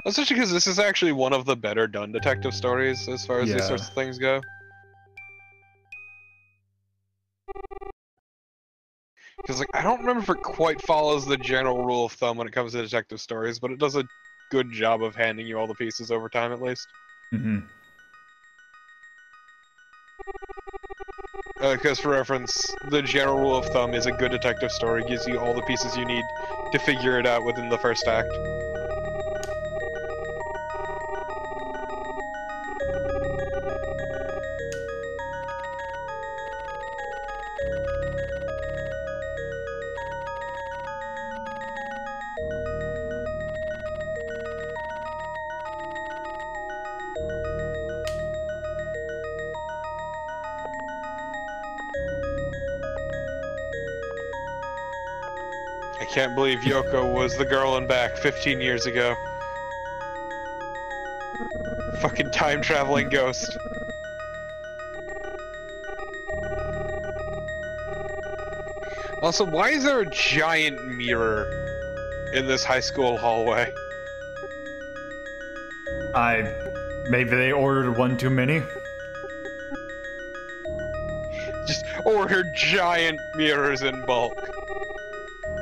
Especially because this is actually one of the better done detective stories as far as these sorts of things go. Because, like, I don't remember if it quite follows the general rule of thumb when it comes to detective stories, but it does a good job of handing you all the pieces over time, at least. Because, for reference, the general rule of thumb is a good detective story gives you all the pieces you need to figure it out within the first act. I can't believe Yoko was the girl in back 15 years ago. Fucking time-traveling ghost. Also, why is there a giant mirror in this high school hallway? Maybe they ordered one too many. Just order giant mirrors in bulk.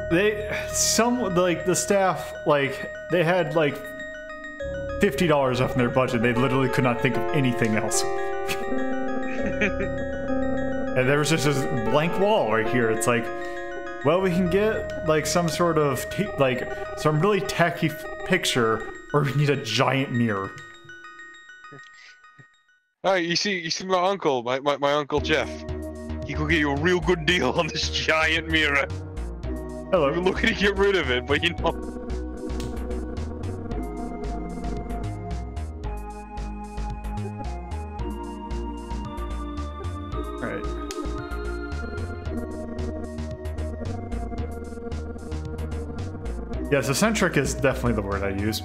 The staff, they had $50 off in their budget. They literally could not think of anything else. And there was just this blank wall right here. It's like, well, we can get some sort of some really tacky picture, or we need a giant mirror. Hi, you see my uncle, my uncle Jeff. He could get you a real good deal on this giant mirror. Hello. You're looking to get rid of it, but you know. Alright. Yes, eccentric is definitely the word I use.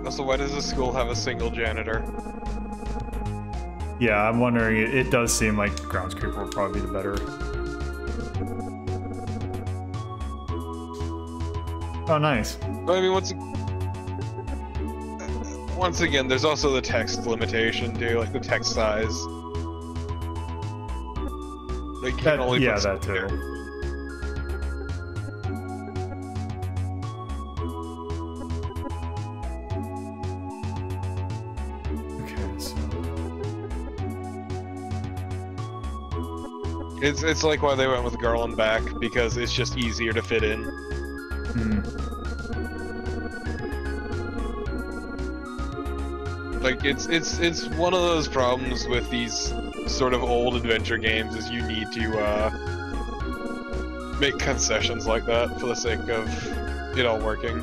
Also, why does the school have a single janitor? Yeah, I'm wondering, it does seem like Groundskeeper will probably be the better. Oh, nice. But I mean, once again, there's also the text limitation too, like the text size. Like, you can only put that too. there. It's like why they went with Girl and Back, because it's just easier to fit in. Like it's one of those problems with these sort of old adventure games is you need to make concessions like that for the sake of it all working.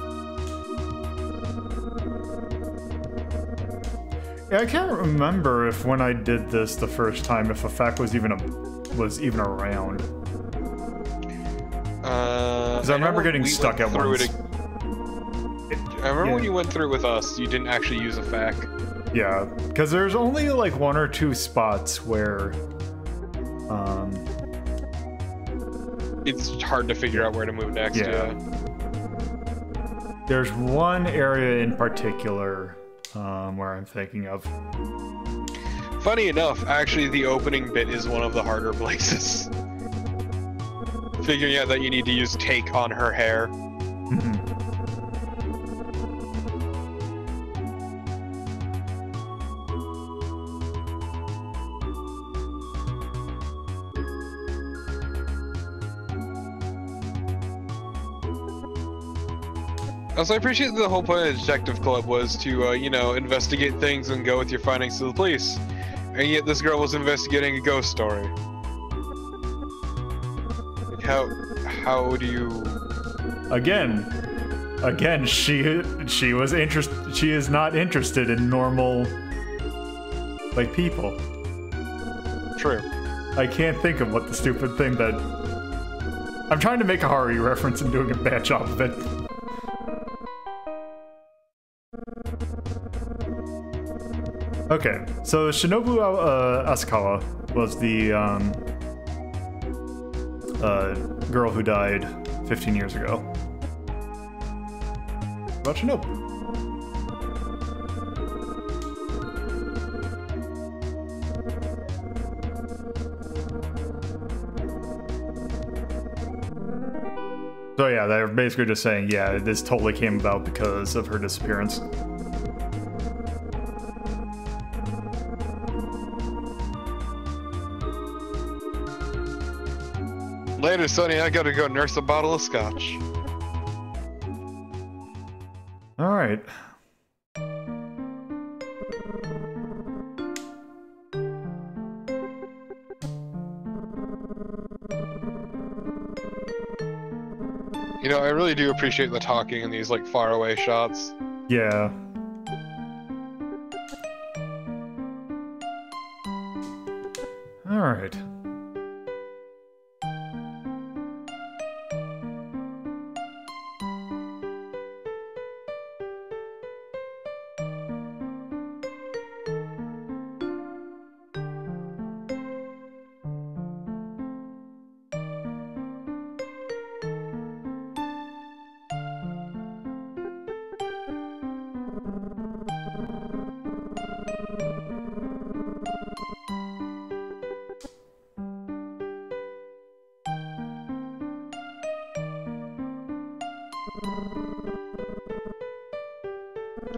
Yeah, I can't remember if when I did this the first time, if Effect was even around. Because I remember getting stuck at once. I remember when you went through with us, you didn't actually use a FAQ. Yeah, because there's only like 1 or 2 spots where it's hard to figure out where to move next. Yeah. There's one area in particular where I'm thinking of. Funny enough, actually, the opening bit is one of the harder places. Figuring out that you need to use take on her hair. Also, I appreciate that the whole point of the Detective Club was to, you know, investigate things and go with your findings to the police. And yet this girl was investigating a ghost story. Like, how do you... Again, she was interested. She is not interested in normal, like, people. True. I can't think of what the stupid thing that... I'm trying to make a Haru reference and doing a bad job of it. Okay, so Shinobu Asakawa was the girl who died 15 years ago. What about Shinobu? So yeah, they're basically just saying, yeah, this totally came about because of her disappearance. Later, Sonny, I gotta go nurse a bottle of scotch. Alright. You know, I really do appreciate the talking in these, like, faraway shots. Yeah. Alright.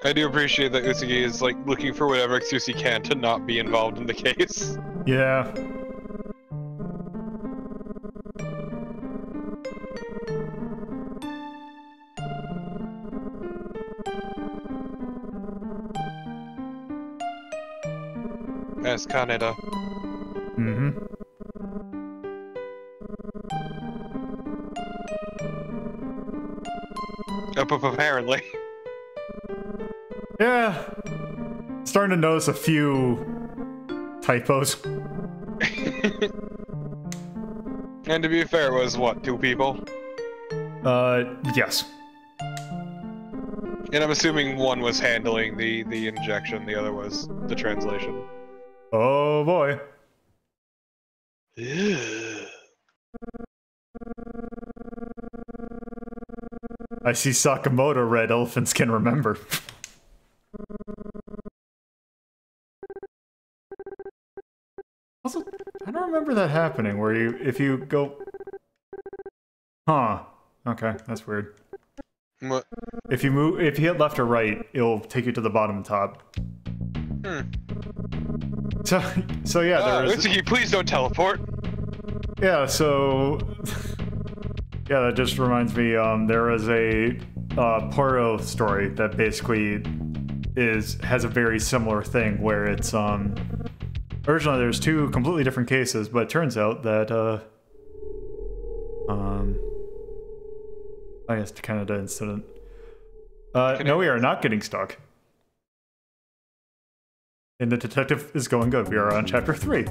I do appreciate that Utsugi is, like, looking for whatever excuse he can to not be involved in the case. Yeah. as Kaneda. Mm-hmm. Apparently. Yeah. Starting to notice a few typos. And to be fair, it was what, 2 people? Yes. And I'm assuming one was handling the injection, the other was the translation. Oh boy. I see Sakamoto red elephants can remember. Also, I don't remember that happening where if you go... Huh. Okay, that's weird. What? If you hit left or right, it'll take you to the bottom and top. So yeah, there is... Mitsuki, please don't teleport! Yeah, so... Yeah, that just reminds me, there is a Poro story that basically has a very similar thing where it's, originally there's 2 completely different cases, but it turns out that, I guess the Canada incident. No, we are not getting stuck. And the detective is going good. We are on chapter 3.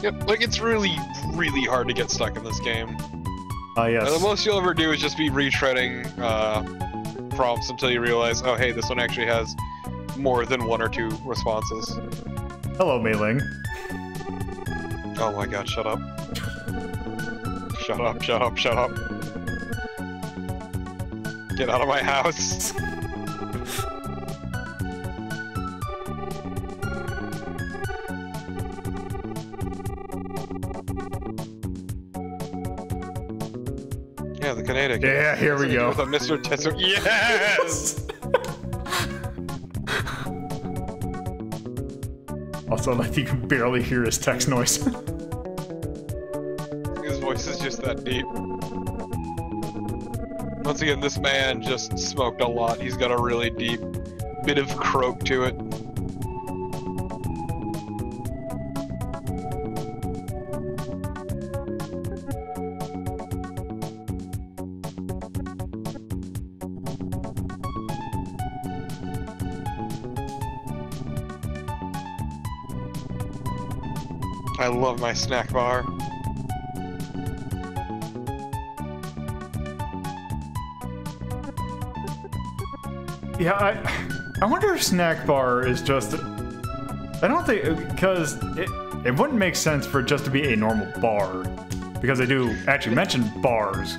Yep, like it's really, really hard to get stuck in this game. Yes. The most you'll ever do is just be retreading prompts until you realize, oh hey, this one actually has more than 1 or 2 responses. Hello, Mei Ling. Oh my god, shut up. Shut up, shut up, shut up. Get out of my house. Yeah, the Canadian. Yeah, here we go. With a Mr. Tetsu. Yes! Also, like, you can barely hear his text noise. His voice is just that deep. Once again, this man just smoked a lot. He's got a really deep bit of croak to it. I love my snack bar. Yeah, I wonder if snack bar is just... I don't think... Because it wouldn't make sense for it just to be a normal bar. Because they do actually mention bars.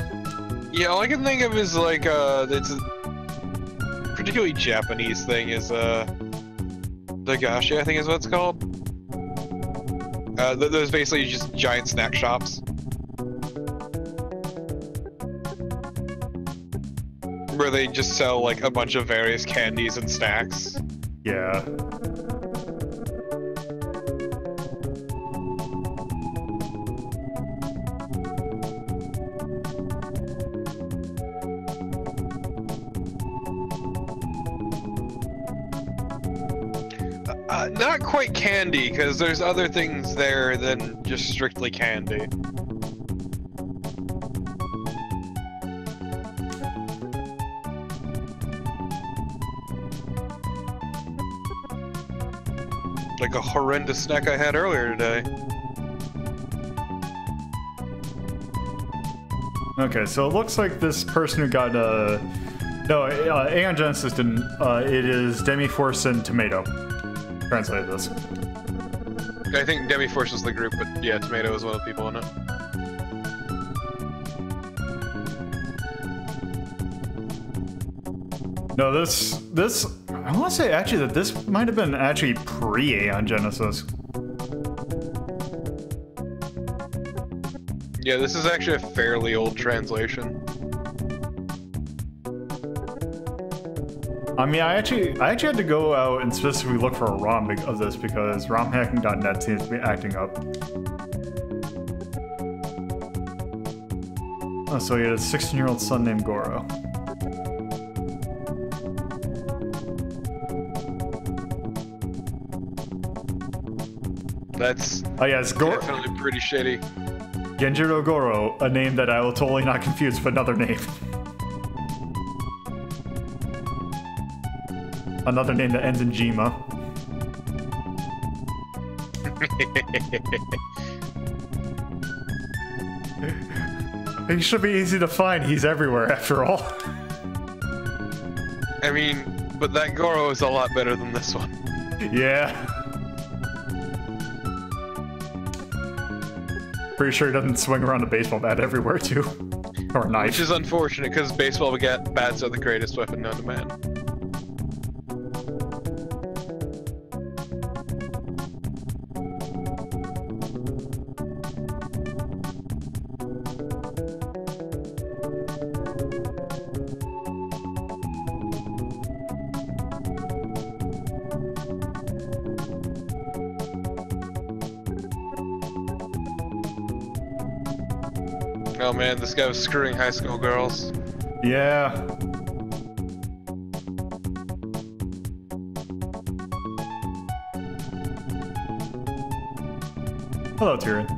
Yeah, all I can think of is like, it's a particularly Japanese thing is, dagashi, I think is what it's called. There's basically just giant snack shops. Where they just sell like a bunch of various candies and snacks. Yeah. Not quite candy, because there's other things there than just strictly candy. Like a horrendous snack I had earlier today. Okay, so it looks like this person who got, no, Aeon Genesis didn't, it is Demi-Force and Tomato. Translated this. I think Demi-Force was the group, but yeah, Tomato was one of the people in it. No, this, I want to say actually that this might have been actually pre-Aeon Genesis. Yeah, this is actually a fairly old translation. I mean, I actually had to go out and specifically look for a ROM of this because romhacking.net seems to be acting up. Oh, so he had a 16-year-old son named Goro. That's Oh yeah, it's definitely pretty shitty. Genjiro Goro, a name that I will totally not confuse with another name. Another name that ends in Jima. He should be easy to find. He's everywhere, after all. I mean, but that Goro is a lot better than this one. Yeah. Pretty sure he doesn't swing around a baseball bat everywhere, too. Or a knife. Which is unfortunate, because baseball bats are the greatest weapon known to man. Oh man, this guy was screwing high school girls. Yeah. Hello, Tyrion.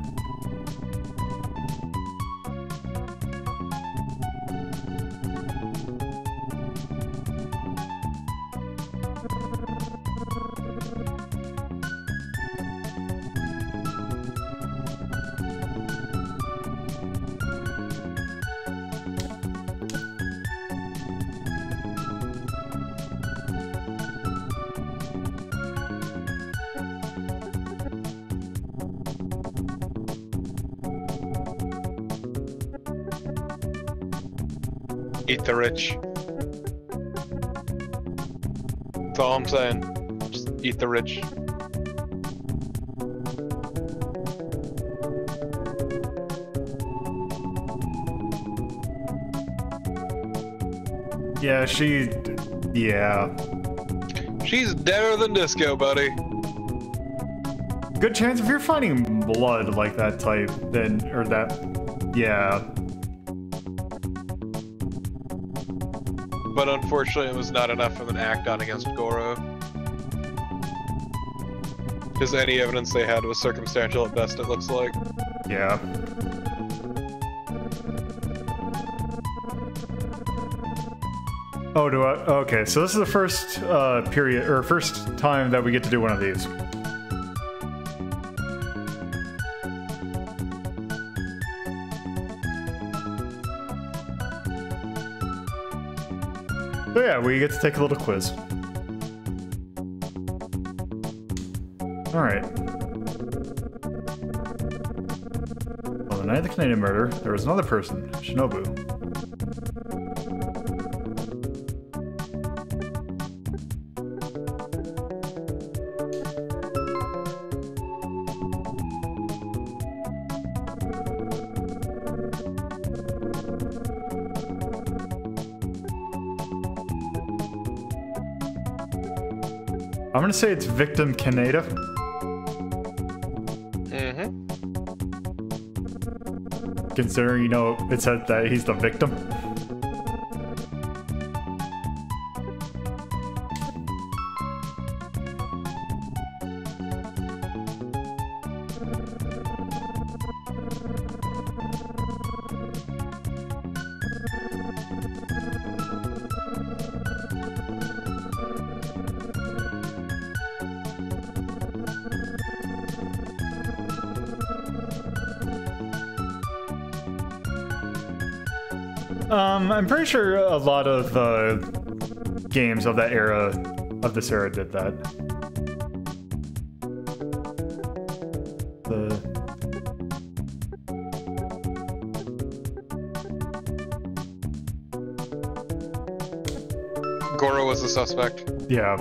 Eat the rich. That's all I'm saying. Just eat the rich. Yeah, yeah. She's deader than disco, buddy. Good chance if you're finding blood like that type, then, or that, yeah. But unfortunately, it was not enough of an act on against Goro. Because any evidence they had was circumstantial at best, it looks like. Yeah. Oh, do I? Okay, so this is the first period, or first time that we get to do one of these. So yeah, we get to take a little quiz. Alright. On the night of the Canadian murder, there was another person, Shinobu. I'm gonna say it's victim Kaneda. Mm-hmm. Considering, you know, it said that he's the victim. I'm pretty sure a lot of games of that era, of this era, did that. Goro was the suspect. Yeah.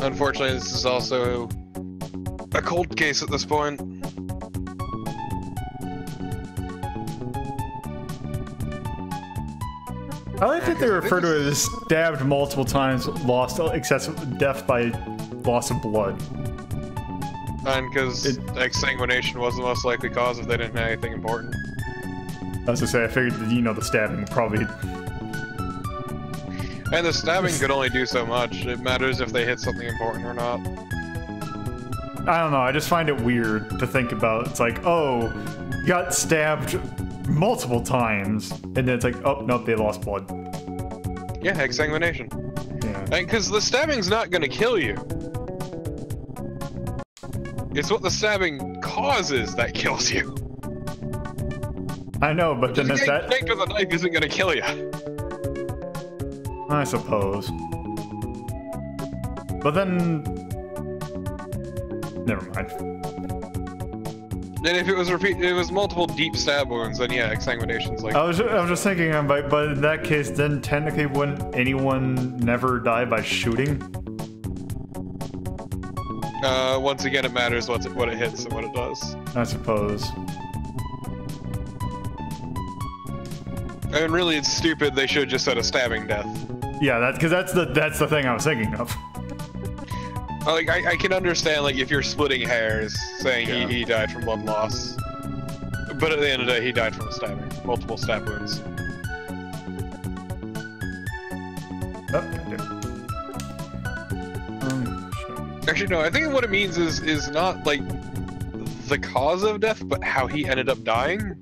Unfortunately, this is also a cold case at this point. I like that they refer to it as stabbed multiple times, lost excessive death by loss of blood. And because exsanguination was the most likely cause if they didn't have anything important. I was gonna say, I figured that, you know, the stabbing probably... And the stabbing could only do so much. It matters if they hit something important or not. I don't know, I just find it weird to think about. It's like, oh, you got stabbed multiple times, and then it's like, oh, nope, they lost blood. Yeah, exsanguination. Yeah. Because the stabbing's not gonna kill you. It's what the stabbing causes that kills you. I know, but then if that... Getting with a knife isn't gonna kill you. I suppose. But then... Never mind. And if it was multiple deep stab wounds, then yeah, exsanguination's like... I was just thinking, but in that case, then technically wouldn't anyone never die by shooting? Once again, it matters what it hits and what it does. I suppose. I mean, really, it's stupid. They should have just said a stabbing death. Yeah, because that's the thing I was thinking of. Like, I can understand, like, if you're splitting hairs, saying he died from blood loss. But at the end of the day, he died from a stabbing. Multiple stab wounds. Oh, goddamn. Actually, no, I think what it means is not, like, the cause of death, but how he ended up dying.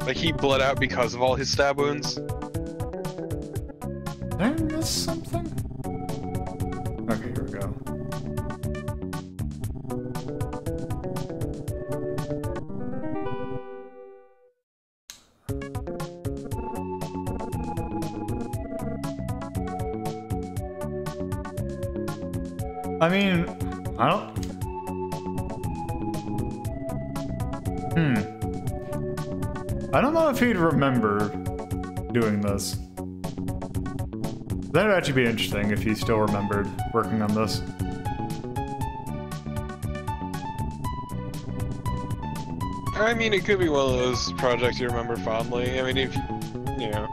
Like, he bled out because of all his stab wounds. Did I miss something? Okay, here we go. I mean, I don't... I don't know if he'd remember doing this. That would actually be interesting if he still remembered working on this. I mean, it could be one of those projects you remember fondly. I mean, if you know.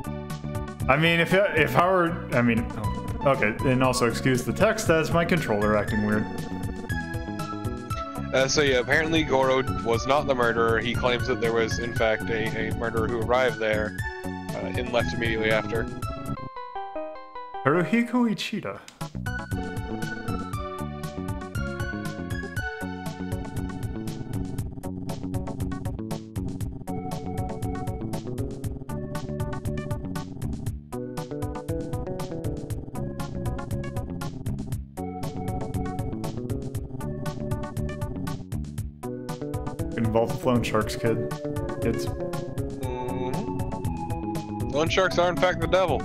I mean, if I were, I mean, okay, and also excuse the text, that's my controller acting weird. So yeah, apparently Goro was not the murderer. He claims that there was, in fact, a murderer who arrived there and left immediately after. Haruhiko Ichida. Involve the Loan Sharks kids. Loan Sharks are in fact the devil.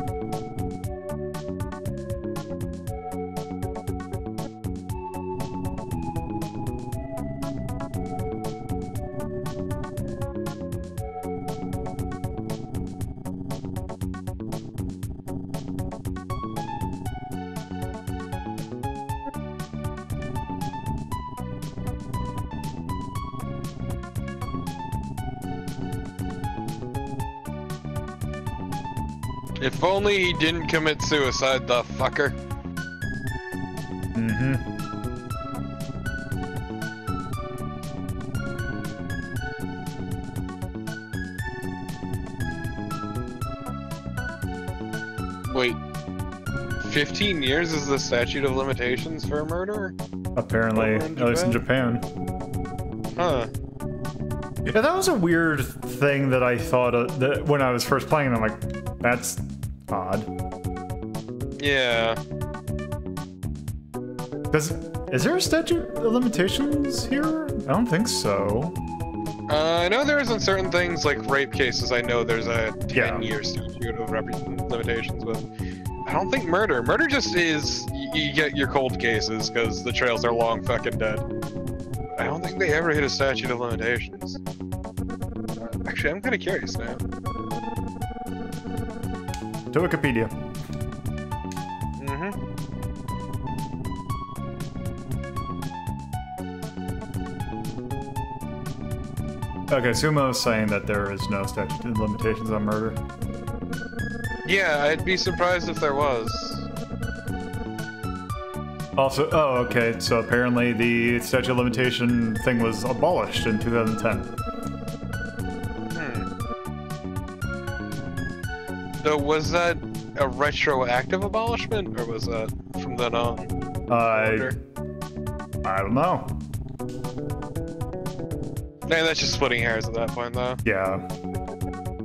If only he didn't commit suicide, the fucker. Wait, 15 years is the statute of limitations for a murder? Apparently, at least in Japan. Huh. Yeah, that was a weird thing that I thought of, that when I was first playing it, I'm like, that's odd. Yeah. Is there a statute of limitations here? I don't think so. I know there is in certain things, like rape cases, I know there's a 10-year statute of limitations, but I don't think murder. Murder just is, you get your cold cases, because the trails are long fucking dead. I don't think they ever hit a statute of limitations. Actually, I'm kind of curious now. To Wikipedia. Okay, Sumo is saying that there is no statute of limitations on murder. Yeah, I'd be surprised if there was. Also, oh, okay, so apparently the statute of limitation thing was abolished in 2010. So was that a retroactive abolishment, or was that from then on? I don't know. Man, that's just splitting hairs at that point, though. Yeah.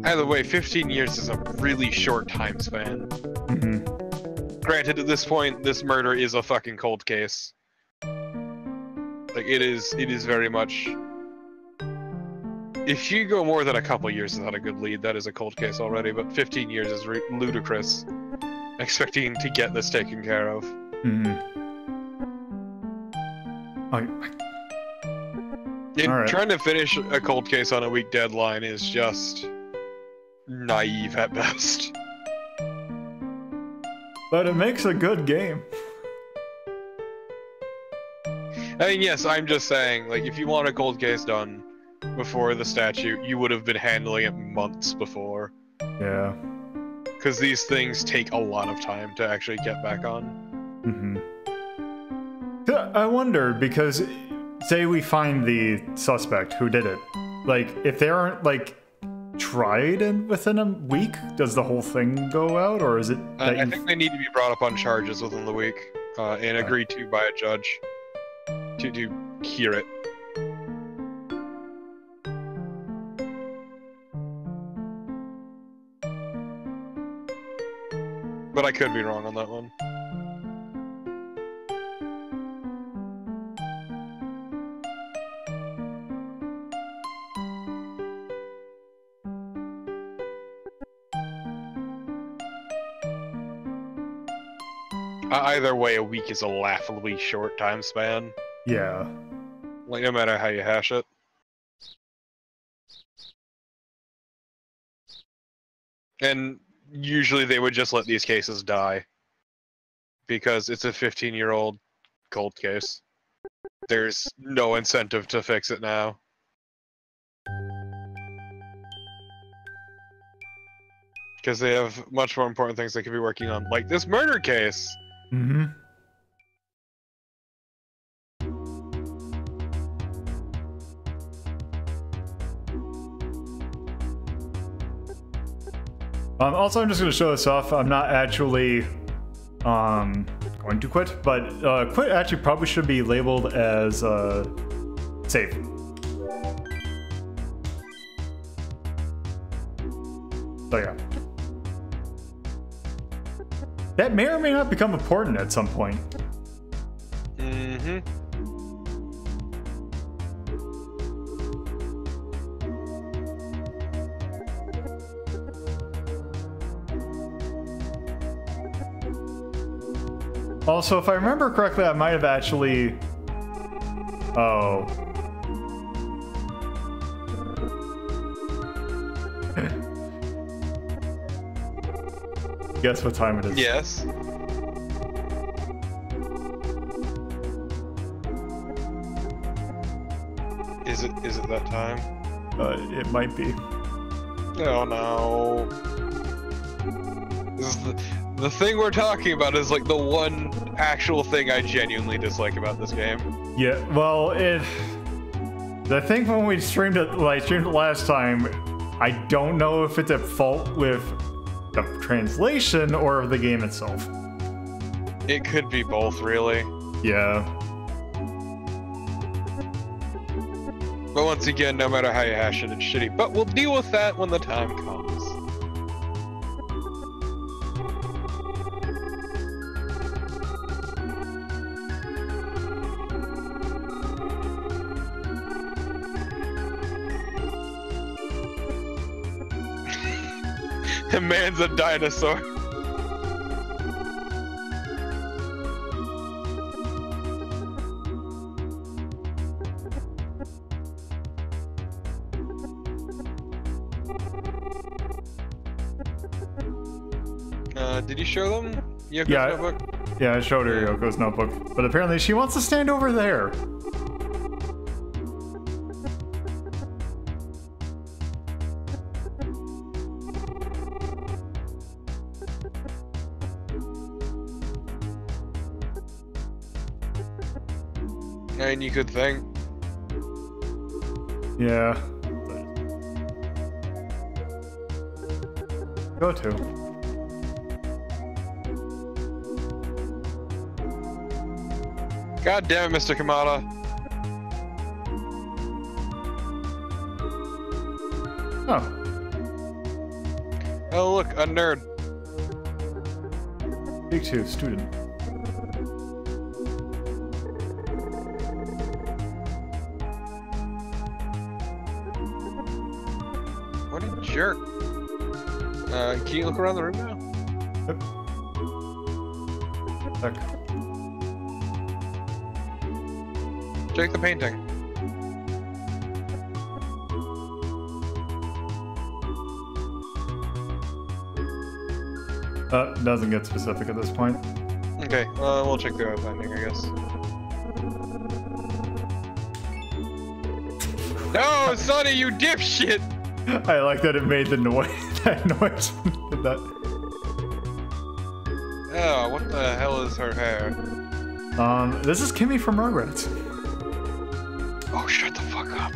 Either way, 15 years is a really short time span. Granted, at this point, this murder is a fucking cold case. Like, it is very much... If you go more than a couple years without a good lead, that is a cold case already, but 15 years is ludicrous. Expecting to get this taken care of. Trying to finish a cold case on a weak deadline is just... naive at best. But it makes a good game. I mean, yes, I'm just saying, like, if you want a cold case done before the statute, you would have been handling it months before. Yeah. Because these things take a lot of time to actually get back on. I wonder, because say we find the suspect who did it, like, if they aren't, like, tried within a week, does the whole thing go out, or is it that I think they need to be brought up on charges within the week, and agreed to by a judge to hear it. But I could be wrong on that one. Either way, a week is a laughably short time span. Yeah. Like, no matter how you hash it. And usually they would just let these cases die. Because it's a 15-year-old cold case. There's no incentive to fix it now. Because they have much more important things they could be working on, like this murder case! Also, I'm just going to show this off. I'm not actually going to quit, but quit actually probably should be labeled as save. So yeah. That may or may not become important at some point. Also, if I remember correctly, I might have actually... Oh. Guess what time it is? Yes. Is it that time? It might be. Oh no. This is the thing we're talking about is like the one actual thing I genuinely dislike about this game. Yeah, well, I think when we streamed it last time, I don't know if it's at fault with the translation or the game itself. It could be both, really. Yeah. But once again, no matter how you hash it, it's shitty. But we'll deal with that when the time comes. The man's a dinosaur. Did you show them Yoko's notebook? Yeah, I showed her Yoko's notebook, but apparently she wants to stand over there. I mean, you could think. Yeah. Go to. God damn it, Mr. Kamada. Oh. Oh, look, a nerd. Big 2, student. What a jerk. Can you look around the room now? Yep. Check the painting. Doesn't get specific at this point. Okay, we'll check the painting, I guess. No, Sonny, you dipshit! I like that it made the noise. That noise when it did that. Oh, what the hell is her hair? This is Kimmy from Rugrats. Oh, shut the fuck up.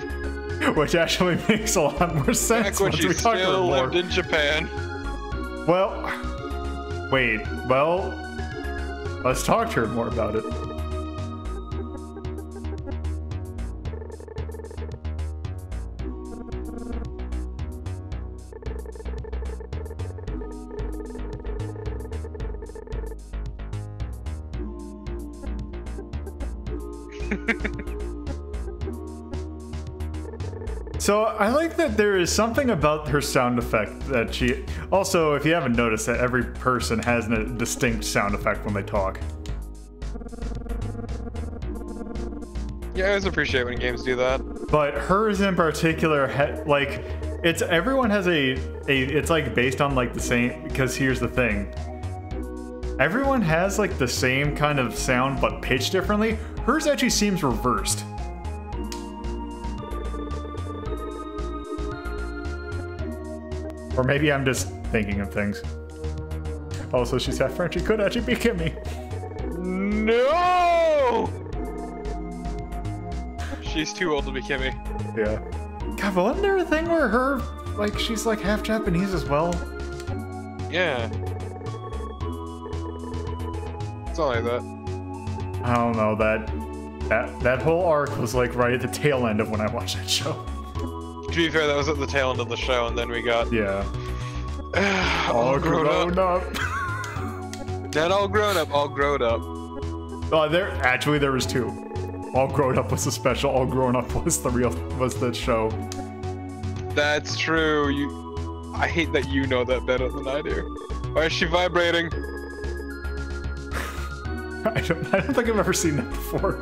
Which actually makes a lot more sense Back when once she we talk still about lived in Japan. Well, wait. Well, let's talk to her more about it. So I like that there is something about her sound effect that she... Also, if you haven't noticed, that every person has a distinct sound effect when they talk. Yeah, I always appreciate when games do that. But hers in particular, like, it's... Everyone has it's like based on like the same... Because here's the thing. Everyone has like the same kind of sound but pitched differently. Hers actually seems reversed. Or maybe I'm just thinking of things. Also, she's half French. She could actually be Kimmy. No! She's too old to be Kimmy. Yeah. God, but wasn't there a thing where her, like, she's like half Japanese as well? Yeah. Something like that. I don't know, that whole arc was like right at the tail end of when I watched that show. To be fair, that was at the tail end of the show, and then we got... Yeah. all grown up. Not all grown up, all grown up. Oh, there was two. All Grown Up was the special, All Grown Up was the show. That's true. I hate that you know that better than I do. Why is she vibrating? I don't think I've ever seen that before.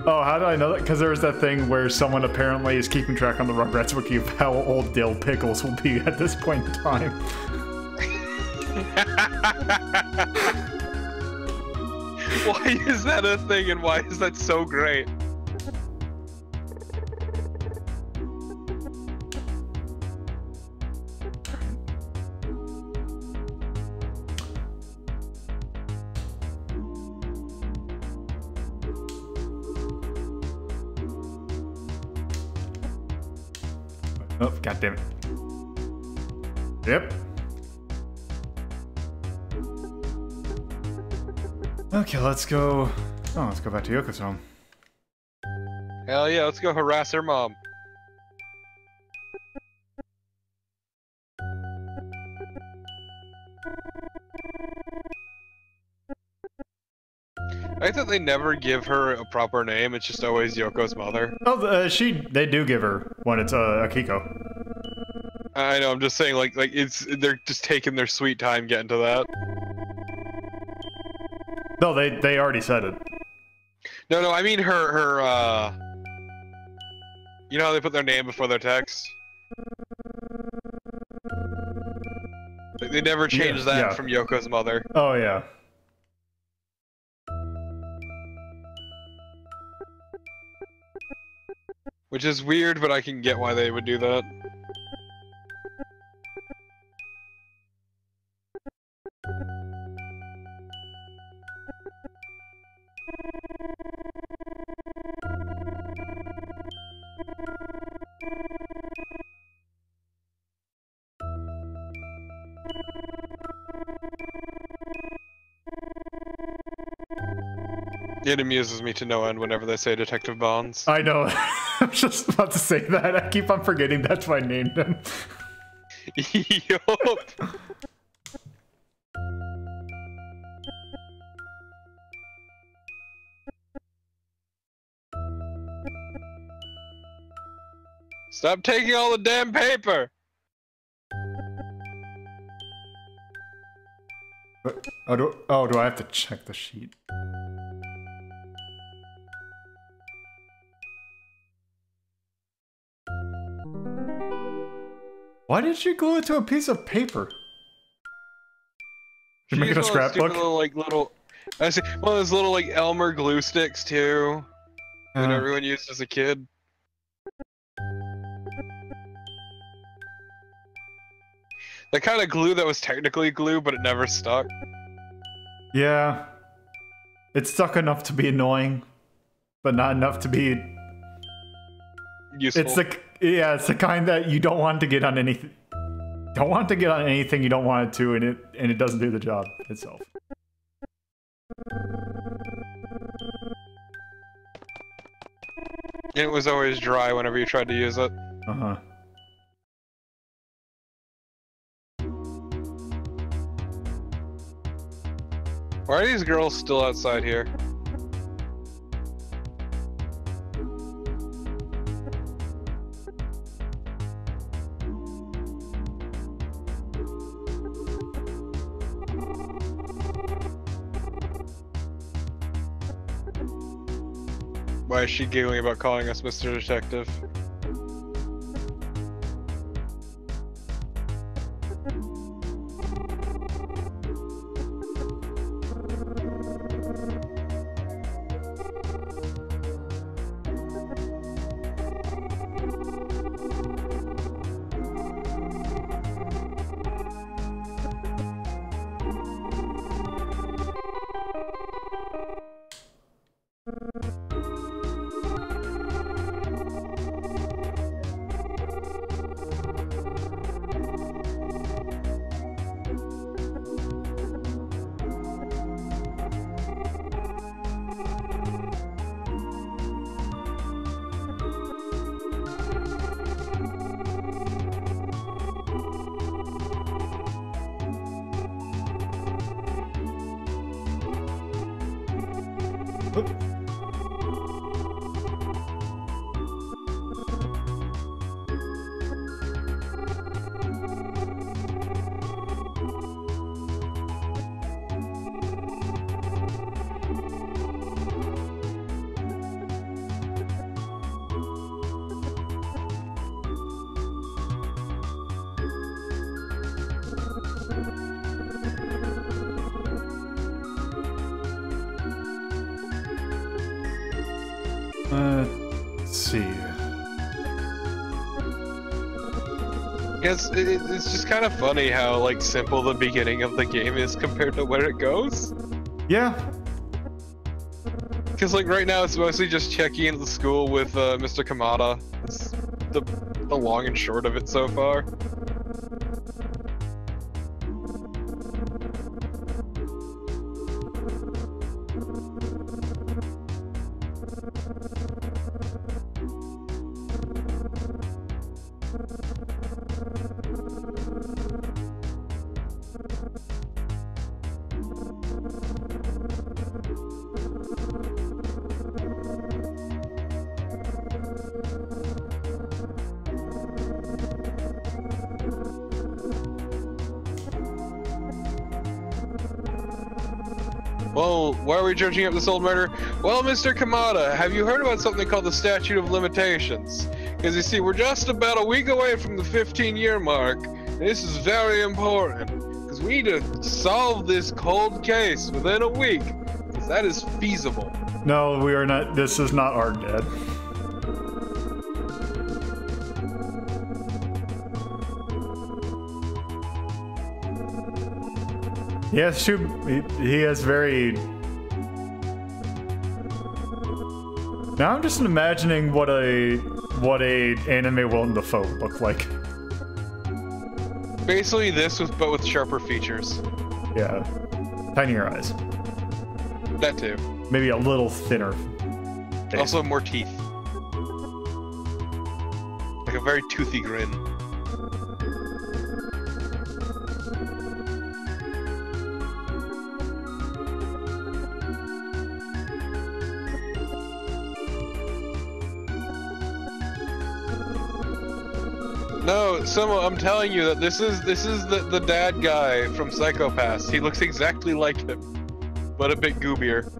Oh, how did I know that? Because there was that thing where someone apparently is keeping track on the Rugrats wiki of how old Dill Pickles will be at this point in time. Why is that a thing and why is that so great? Oh, God damn it. Yep. Okay, let's go. Oh, let's go back to Yoko's home. Hell yeah, let's go harass her mom. I think they never give her a proper name, it's just always Yoko's mother. Oh, they do give her when it's Akiko. I know, I'm just saying, like they're just taking their sweet time getting to that. No, they already said it. No, I mean her, you know how they put their name before their text? Like, they never changed that from Yoko's mother. Oh, yeah. Which is weird, but I can get why they would do that. It amuses me to no end whenever they say Detective Bonds. I know. I'm just about to say that. I keep on forgetting that's why I named him. Yup. Stop taking all the damn paper! Do I have to check the sheet? Why did you glue it to a piece of paper? Did you make it a scrapbook? I see one of those little like Elmer glue sticks too, that everyone used as a kid. The kind of glue that was technically glue, but it never stuck. Yeah. It stuck enough to be annoying, but not enough to be useful. It's the kind that you don't want to get on anything. Don't want to get on anything you don't want it to, and it doesn't do the job itself. And it was always dry whenever you tried to use it. Uh-huh. Why are these girls still outside here? Why is she giggling about calling us Mr. Detective? Let's see. It's just kind of funny how like simple the beginning of the game is compared to where it goes. Yeah. Because like right now it's mostly just checking into the school with Mr. Kamada. It's the long and short of it so far. Well, why are we dredging up this old murder? Well, Mr. Kamada, have you heard about something called the Statute of Limitations? Because you see, we're just about a week away from the 15-year mark, and this is very important, because we need to solve this cold case within a week, because that is feasible. No, we are not. This is not our dead. Yes, he has very... Now I'm just imagining what a anime Willem Dafoe would look like. Basically this, but with sharper features. Yeah, tinier eyes. That too. Maybe a little thinner. Also more teeth. Like a very toothy grin. No, Sumo, I'm telling you that this is the dad guy from Psycho-Pass. He looks exactly like him, but a bit goobier.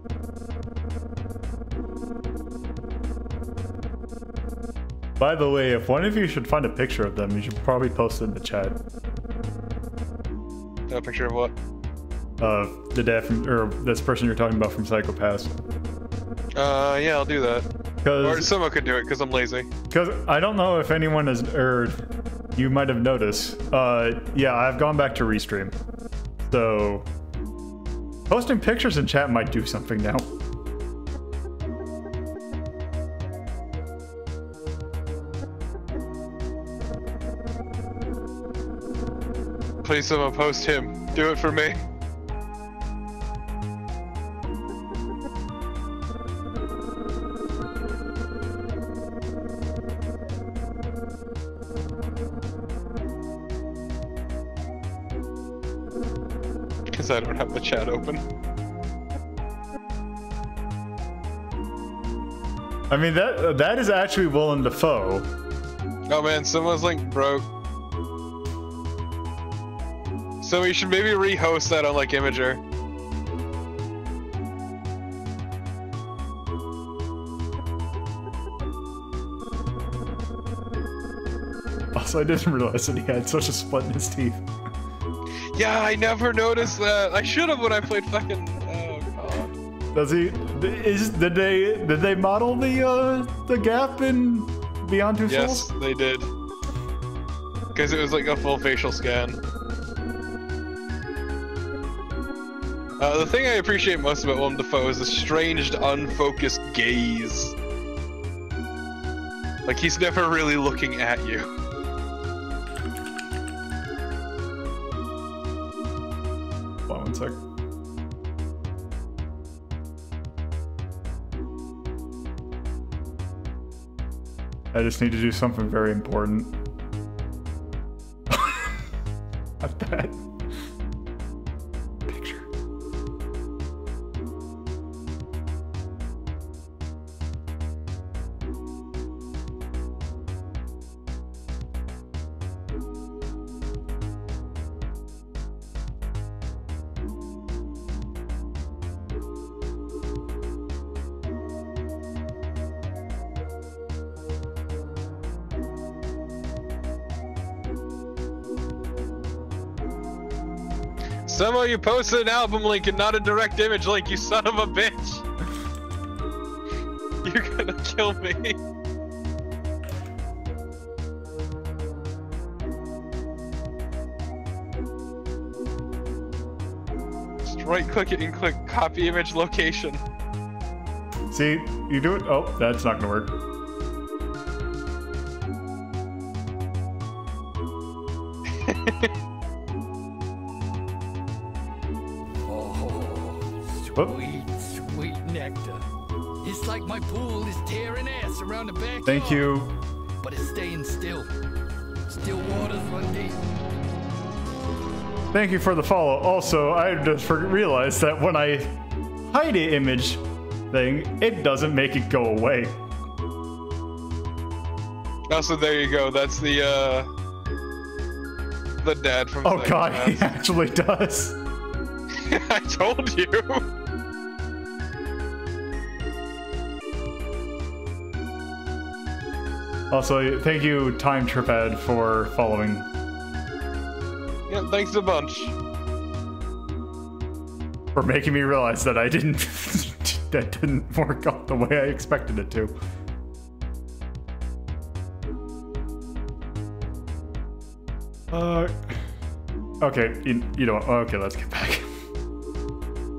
By the way, if one of you should find a picture of them, you should probably post it in the chat. A picture of what? The dad from, or this person you're talking about from Psycho-Pass. Yeah, I'll do that. Or someone could do it, because I'm lazy. Because I don't know if anyone has, or you might have noticed. Yeah, I've gone back to Restream. So, posting pictures in chat might do something now. Please, someone post him. Do it for me. Because I don't have the chat open. I mean, that is actually Willem Dafoe. Oh man, someone's link broke. So we should maybe rehost that on like Imager. Also, I didn't realize that he had such a split in his teeth. Yeah, I never noticed that. I should have when I played fucking. Oh god. Does he? Did they model the gap in Beyond Two Souls? Yes, they did. Because it was like a full facial scan. The thing I appreciate most about Willem Dafoe is the strange, unfocused gaze. Like he's never really looking at you. Hold on one sec. I just need to do something very important. Not that. Picture. Somehow you posted an album link and not a direct image link, you son of a bitch! You're gonna kill me. Just right click it and click copy image location. See, you do it. Oh, that's not gonna work. Sweet nectar. It's like my pool is tearing ass around the back. Thank you. But it's staying still. Still waters run deep. Thank you for the follow. Also, I just realized that when I hide an image thing, it doesn't make it go away. Also, there you go. That's the dad from. Oh god, he actually does. I told you. Also, thank you, Time Tripad, for following. Yeah, thanks a bunch. For making me realize that I didn't. That didn't work out the way I expected it to. Okay, you know what? Okay, let's get back.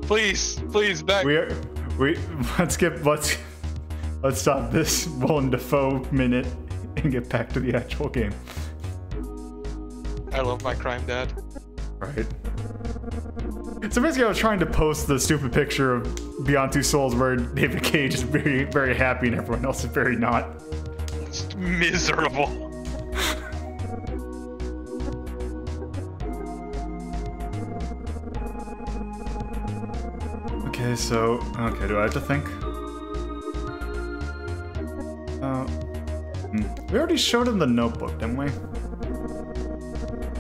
Please, back. Let's stop this Willem Dafoe minute and get back to the actual game. I love my crime dad. Right. So basically, I was trying to post the stupid picture of Beyond Two Souls where David Cage is very, very happy and everyone else is very not. It's miserable. Okay, so... Okay, do I have to think? We already showed him the notebook, didn't we?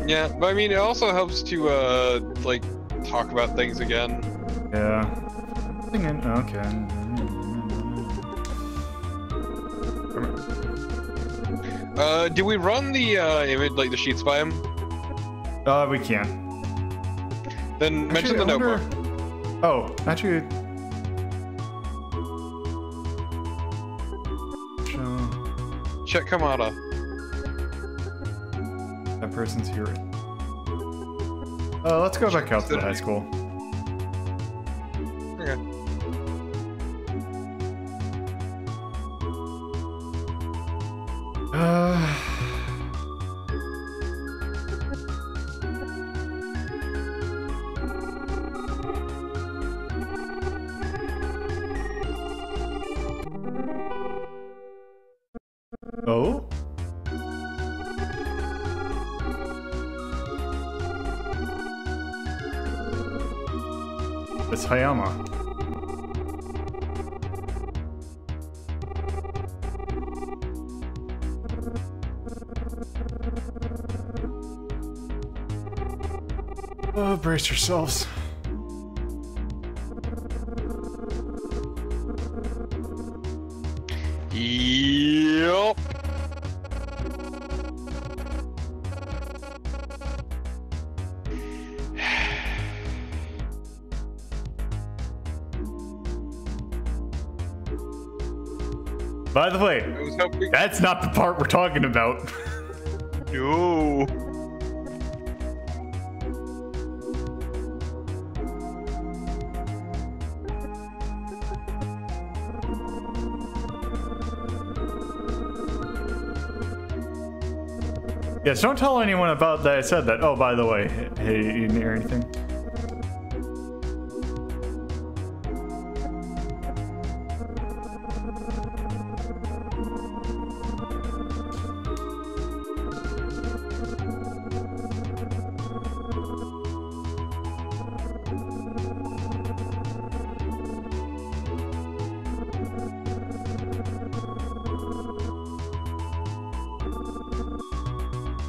Yeah, but I mean, it also helps to, like, talk about things again. Yeah. Okay. Do we run the, image, like, the sheets by him? We can. Then mention Actually, the notebook. Oh, actually... Check Kamada. That person's here. Let's go back out to the high school. Okay. Oh? It's Hayama. Oh, brace yourselves. Yup. By the way, I was hoping. that's not the part we're talking about. No. Yes, don't tell anyone about that I said that. Oh, by the way, hey, you didn't hear anything?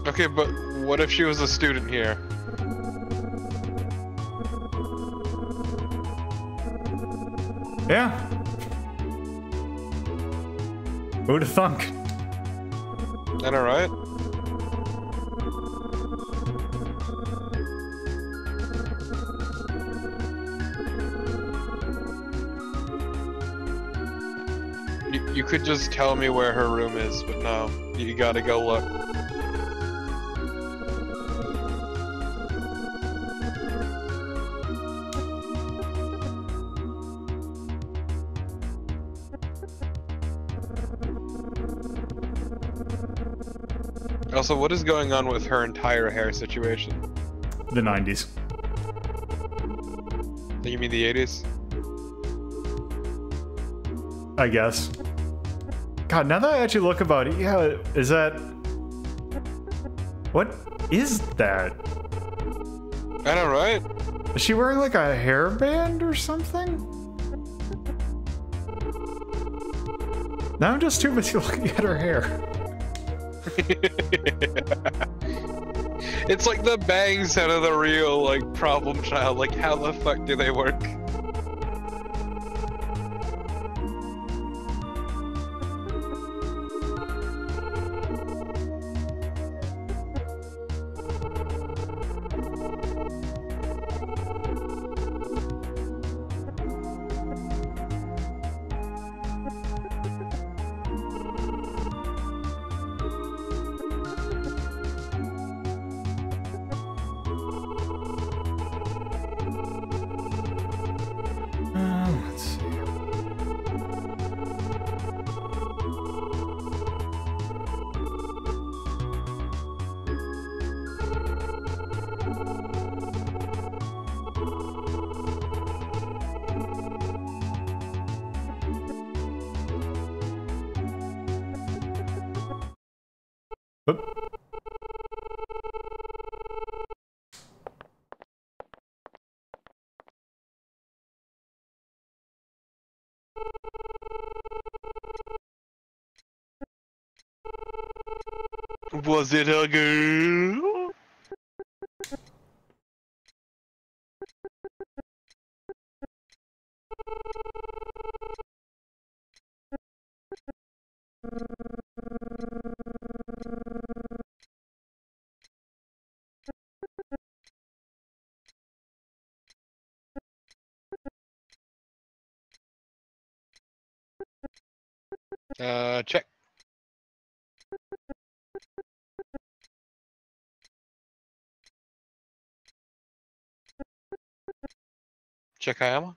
Okay, but what if she was a student here? Yeah. Who'd have thunk? That alright? You could just tell me where her room is, but no, you gotta go look. Also, what is going on with her entire hair situation? The 90s. You mean the 80s? I guess. God, now that I actually look about it, yeah, is that... What is that? I know, right? Is she wearing like a hairband or something? Now I'm just too busy looking at her hair. It's like the bangs out of the real, like, problem child. Like, how the fuck do they work? Was it a girl? Check. Check Hayama.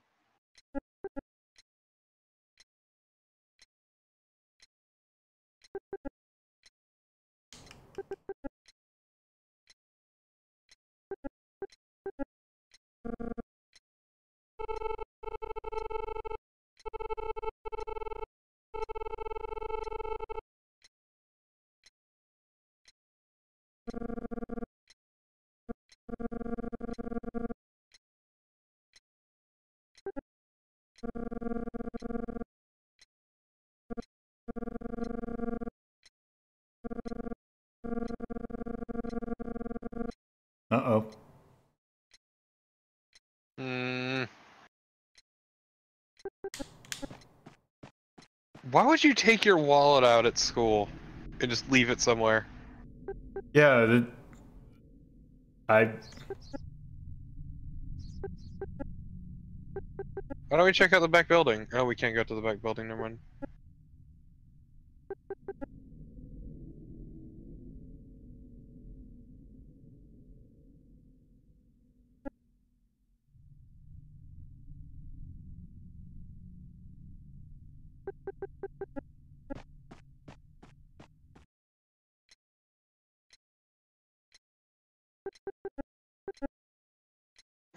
Uh-oh. Why would you take your wallet out at school and just leave it somewhere? Yeah, Why don't we check out the back building? Oh, we can't go to the back building, never mind.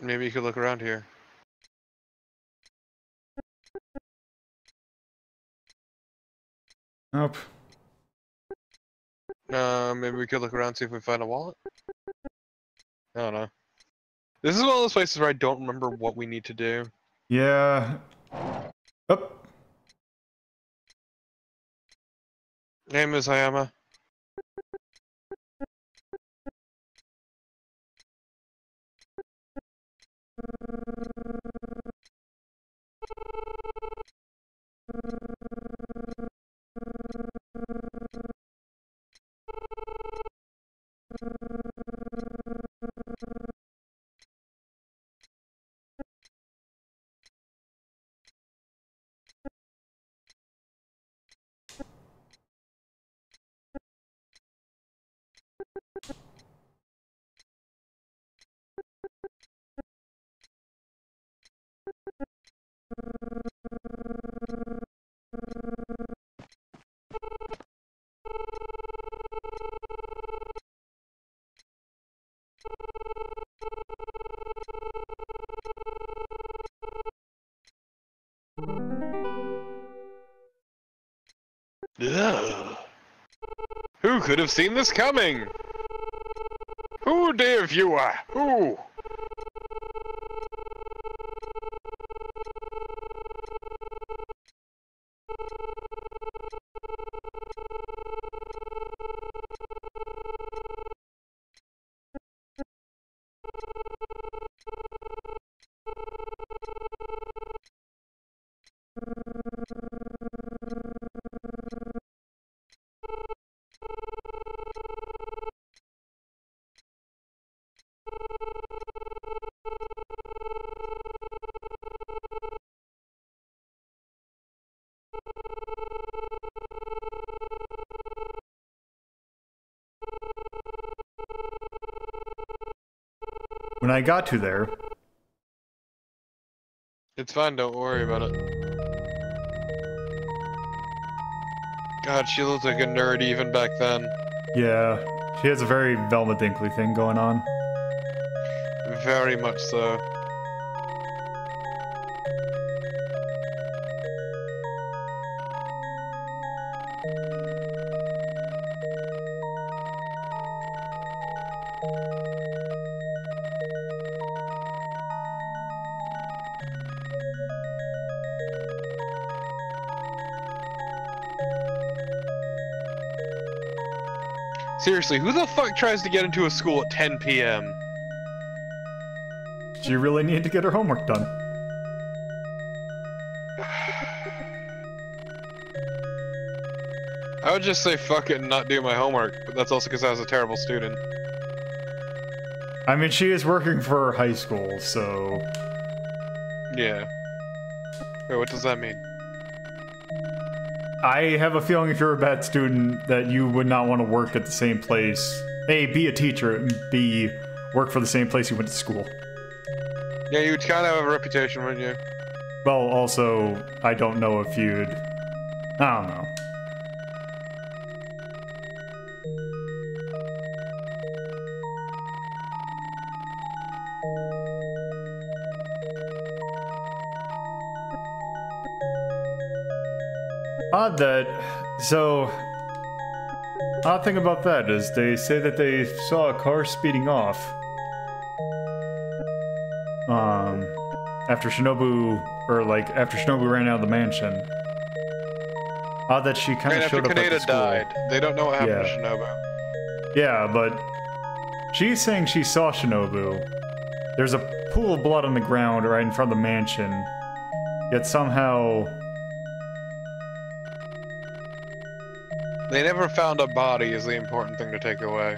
Maybe you could look around here. Nope. Maybe we could look around, see if we find a wallet? I don't know. This is one of those places where I don't remember what we need to do. Yeah. Oh. Hey, Ms. Hayama. Ugh. Who could have seen this coming? Who, dear viewer? Who? When I got to there, It's fine, don't worry about it. God, she looked like a nerd even back then. yeah, she has a very Velma Dinkley thing going on. Very much so. Seriously, who the fuck tries to get into a school at 10 p.m.? She really needed to get her homework done. I would just say fuck it and not do my homework, but that's also because I was a terrible student. I mean, she is working for high school, so... Yeah. Wait, what does that mean? I have a feeling if you're a bad student that you would not want to work at the same place. A, be a teacher, and B, work for the same place you went to school. Yeah, you'd kind of have a reputation, wouldn't you? Well, also, I don't know if you'd... I don't know. Odd that... So... Odd thing about that is they say that they saw a car speeding off. After Shinobu... Or, like, after Shinobu ran out of the mansion. Odd that she kind of showed up at the school. Kaneda died. They don't know what happened to Shinobu. Yeah, but... She's saying she saw Shinobu. There's a pool of blood on the ground right in front of the mansion. Yet somehow... They never found a body is the important thing to take away.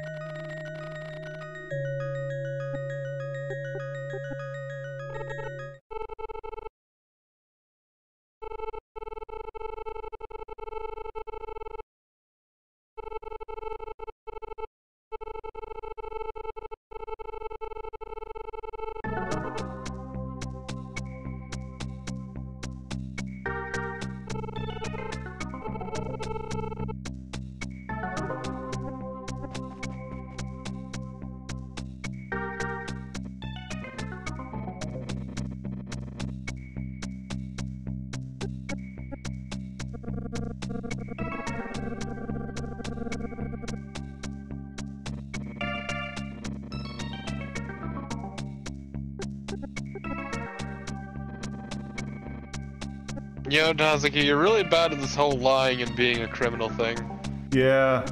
You know, Nazuki, you're really bad at this whole lying and being a criminal thing. Yeah.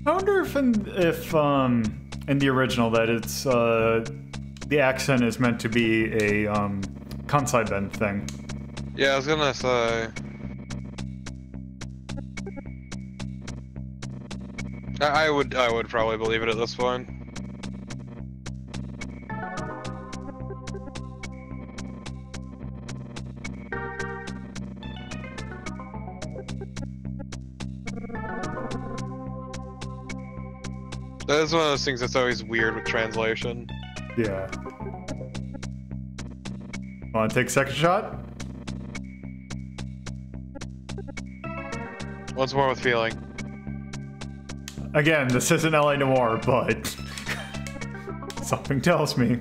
I wonder if in the original that it's the accent is meant to be a Kansai Ben thing. Yeah, I was gonna say. I would probably believe it at this point. That is one of those things that's always weird with translation. Yeah. Want to take a second shot? Once more with feeling. Again, this isn't LA Noire, but something tells me.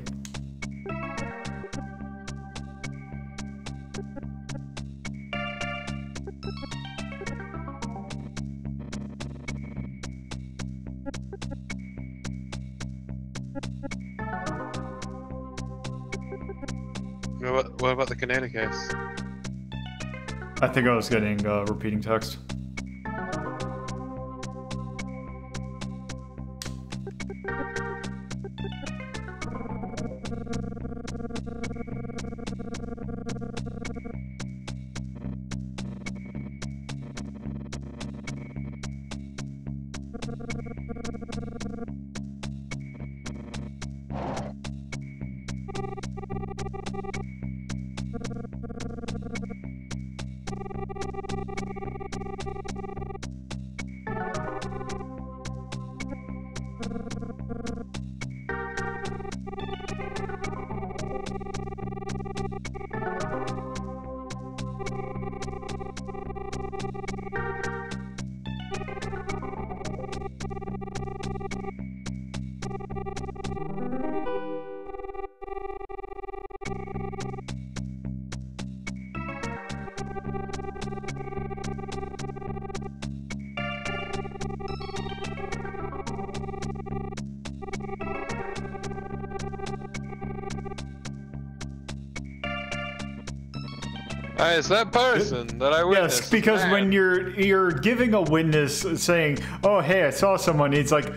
What about the Kaneda case? I think I was getting repeating text. It's that person that I witnessed. Yes, because when you're giving a witness saying, "Oh, hey, I saw someone," he's like,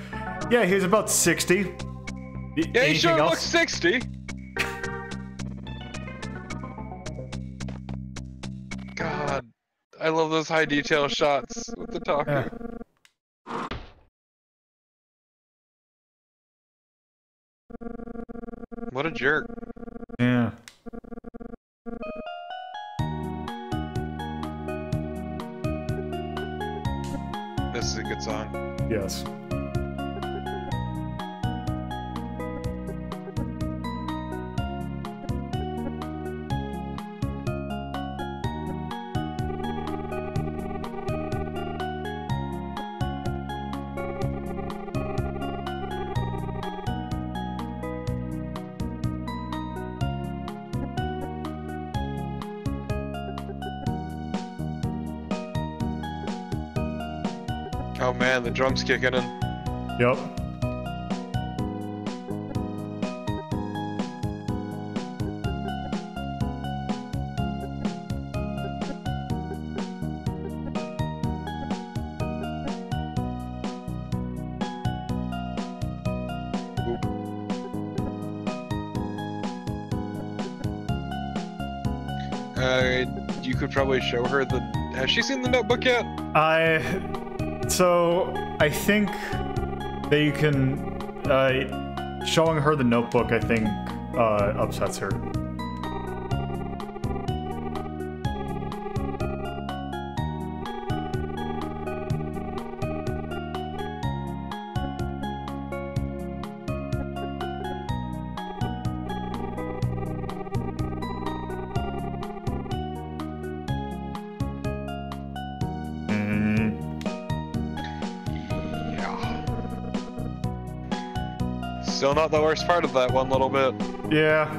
"Yeah, he's about 60." Yeah, he sure looks 60. God, I love those high detail shots with the talking. Yeah. What a jerk. Yeah. This is a good song. Yes. Oh man, the drum's kicking in. Yep. You could probably show her the... Has she seen the Notebook yet? So, I think that you can, showing her the Notebook, I think, upsets her. Still not the worst part of that one little bit. Yeah.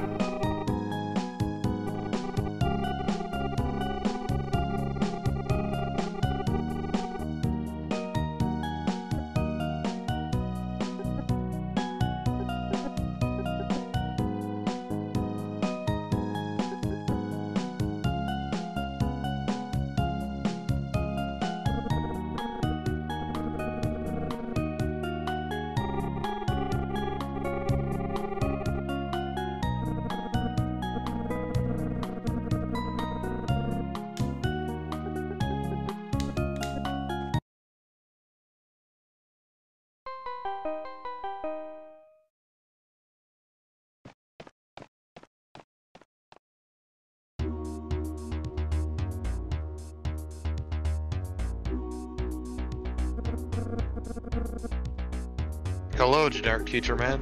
Hello, generic teacher man.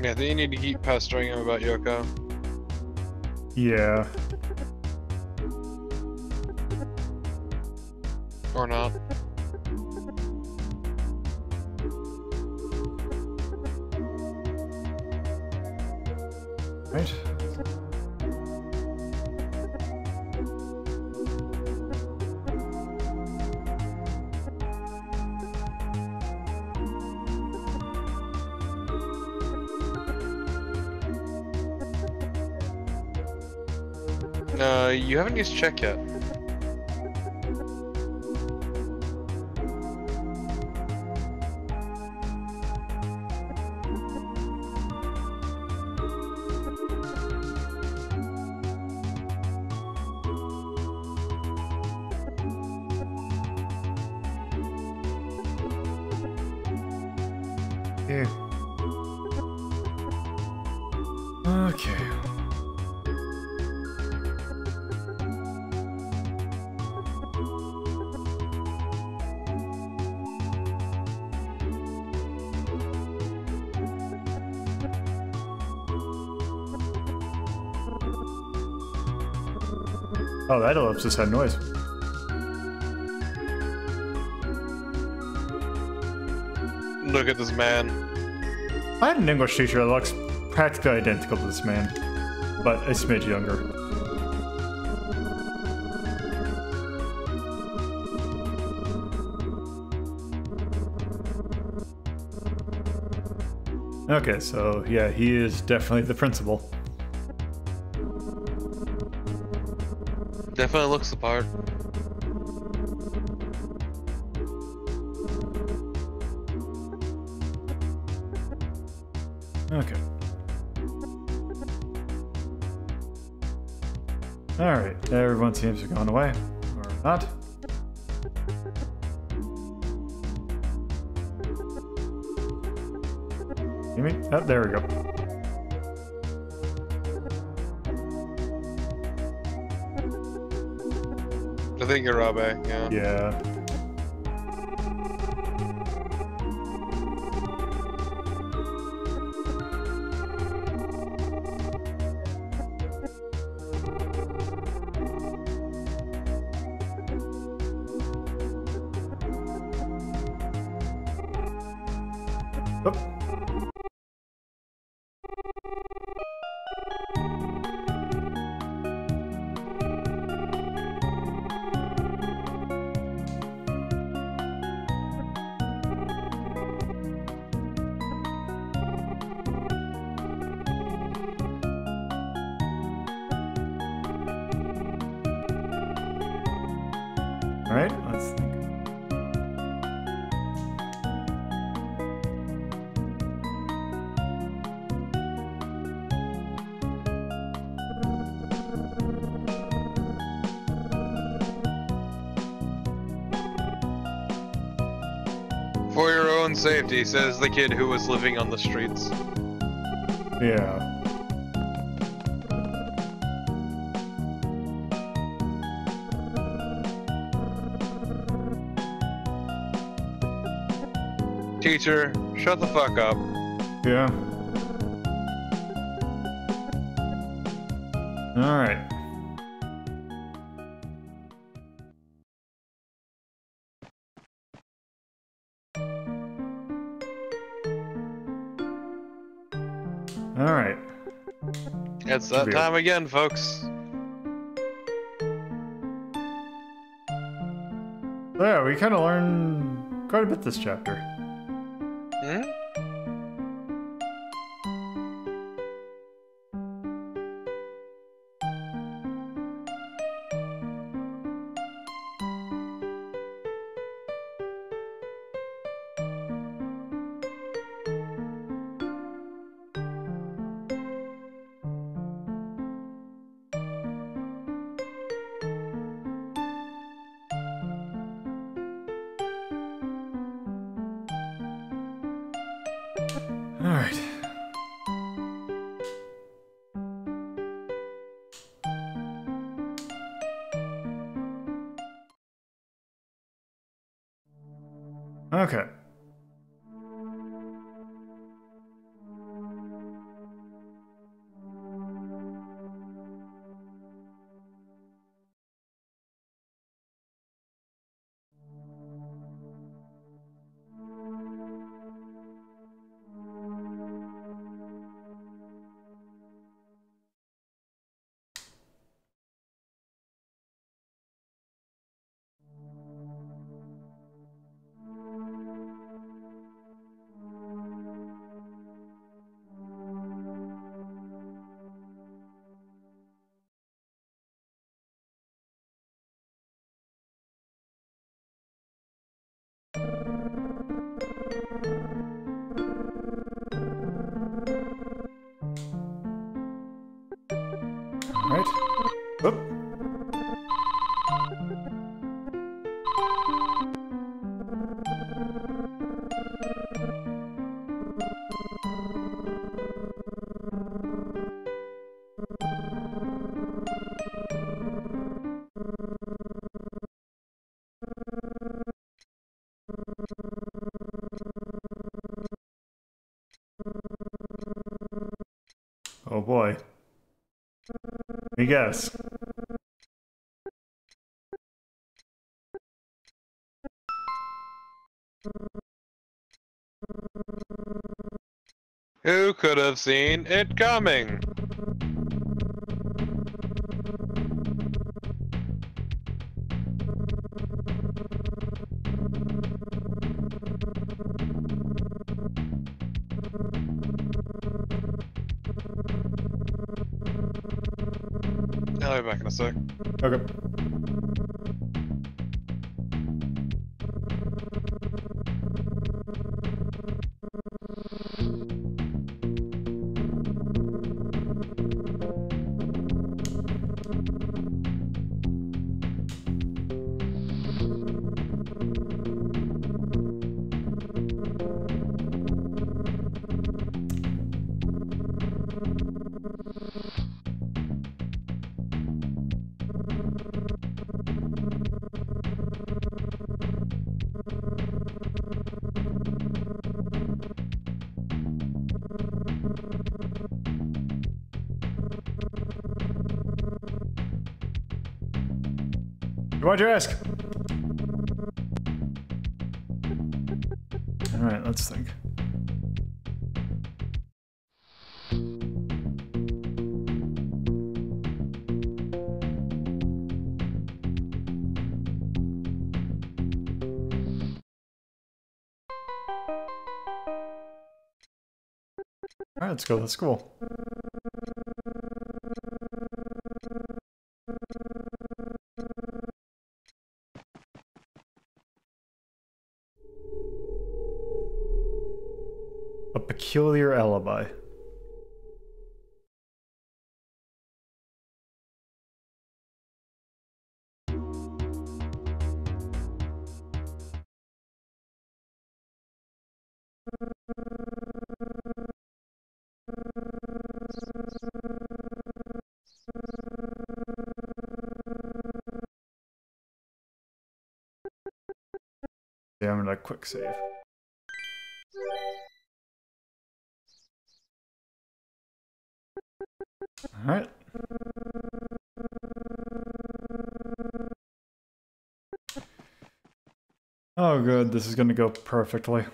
Yeah, I think you need to keep pestering him about Yoko. Yeah. Or not. Right. You haven't used check yet. Yeah. Okay. Oh, that ellipsis had noise. Look at this man. I had an English teacher that looks practically identical to this man, but a smidge younger. Okay, so yeah, he is definitely the principal. Definitely looks the part. Okay. Alright, everyone seems to have gone away. Or not. You mean? Oh, there we go. I think you're Rabe, yeah. Yeah. Oh. Alright, let's think. For your own safety, says the kid who was living on the streets. Yeah. Teacher, shut the fuck up. Yeah. Alright. Alright. It's that time again, folks. Yeah, we kind of learned quite a bit this chapter. Hmm? Alright. Okay. Alright. Oop. Oh boy. Let me guess. Who could have seen it coming? I'll be back in a sec. Okay. Why'd you ask? Alright, let's think. Alright, let's go to school. A peculiar alibi. Yeah, I'm gonna quick save. Alright. Oh good, this is gonna go perfectly.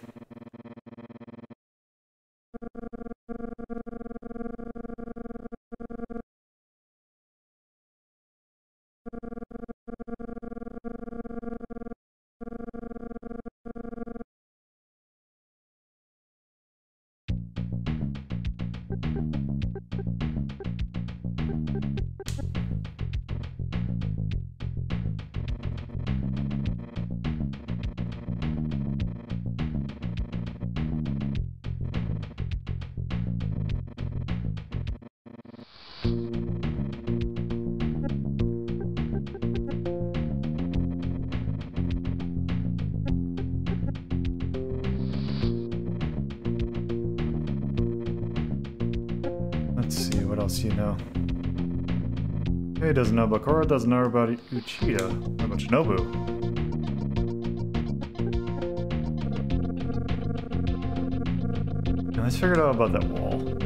Let's see, what else you know? He doesn't know about Korra, doesn't know about Uchida. What about Shinobu? Now, let's figure out about that wall.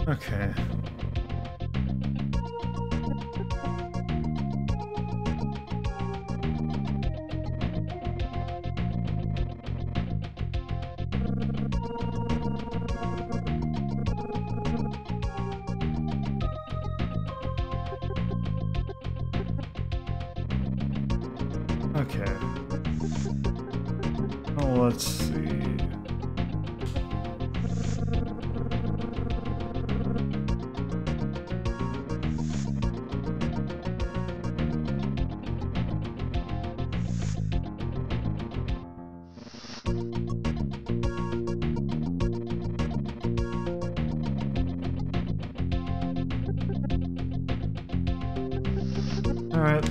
Okay. Okay. Oh, let's see. All right.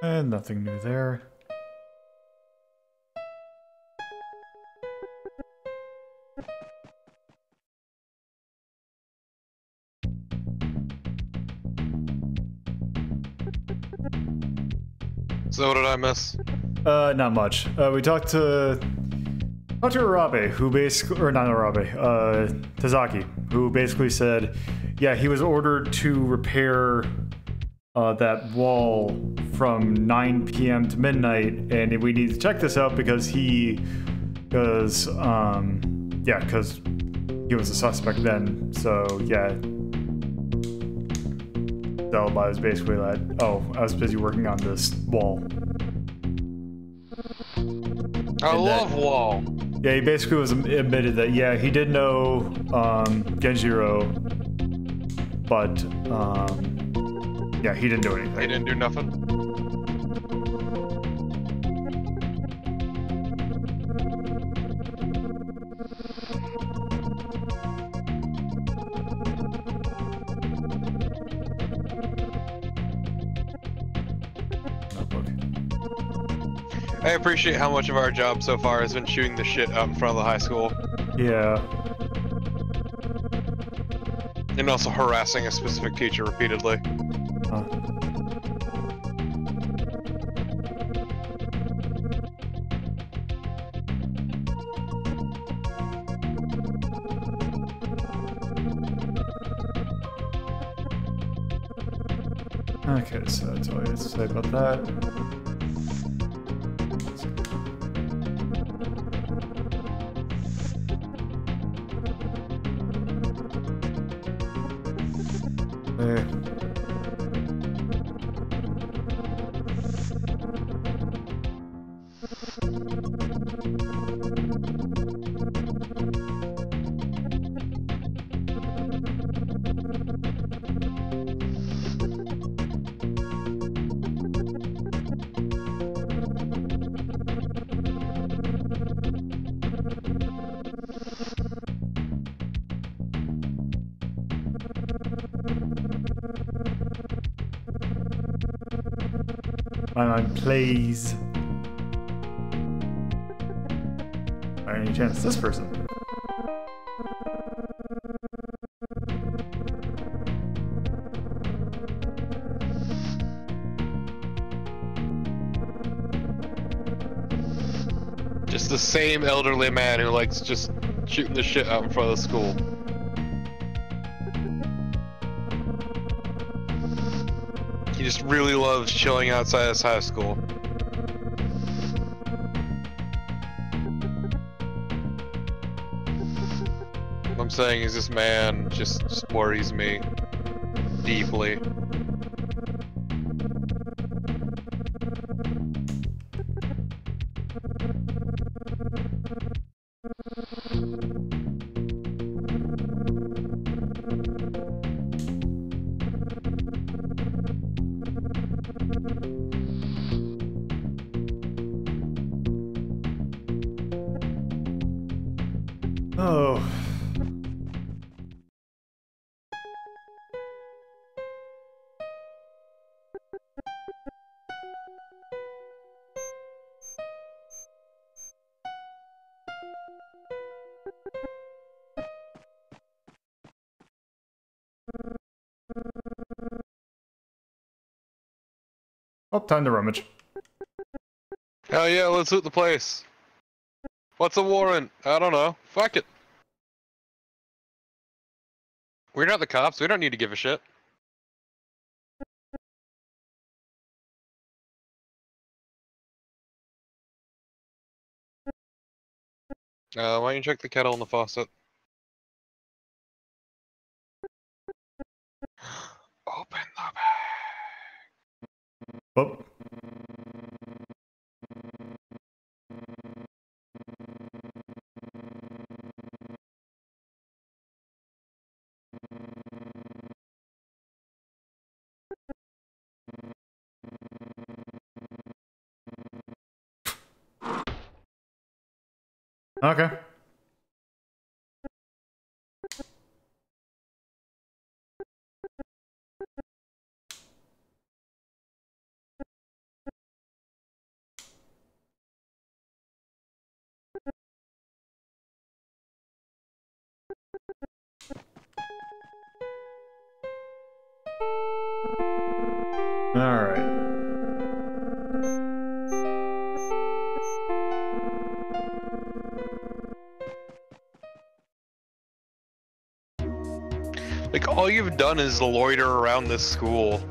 And nothing new there. So what did I miss? Not much. We talked to Arabe, who basically, or not Arabe, Tazaki, who basically said, yeah, he was ordered to repair that wall from 9 p.m. to midnight, and we need to check this out because because he was a suspect then. So yeah, the alibi was basically that, oh, I was busy working on this wall. I love wall. Yeah, he basically was admitted that, yeah, he did know Genjiro, but yeah, he didn't do anything. He didn't do nothing. I appreciate how much of our job so far has been shooting the shit out in front of the high school. Yeah. And also harassing a specific teacher repeatedly. Okay, so that's all I have to say about that. My mind, please. By any chance, this person? Just the same elderly man who likes just shooting the shit out in front of the school. He just really loves chilling outside his high school. What I'm saying is this man just worries me deeply. Oh. Oh, time to rummage. Hell yeah, let's loot the place. What's a warrant? I don't know. Fuck it. We're not the cops. We don't need to give a shit. Why don't you check the kettle and the faucet? Open the bag. Oh. Okay. All right. Like, all you've done is loiter around this school.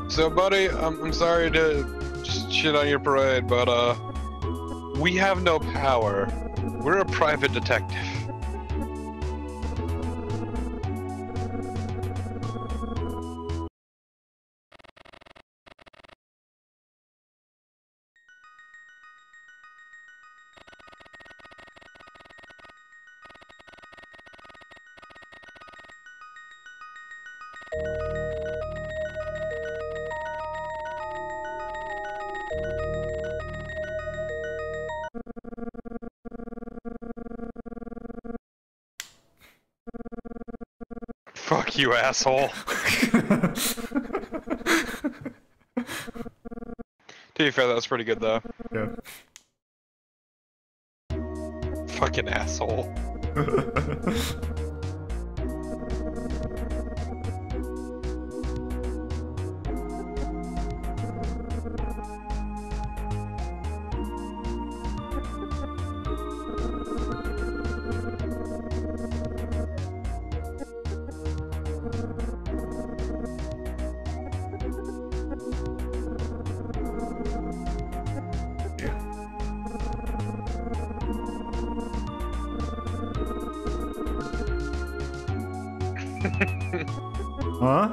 So, buddy, I'm sorry to just shit on your parade, but, we have no power. We're a private detective. Fuck you, asshole. To be fair, that was pretty good, though. Yeah. Fucking asshole. Huh?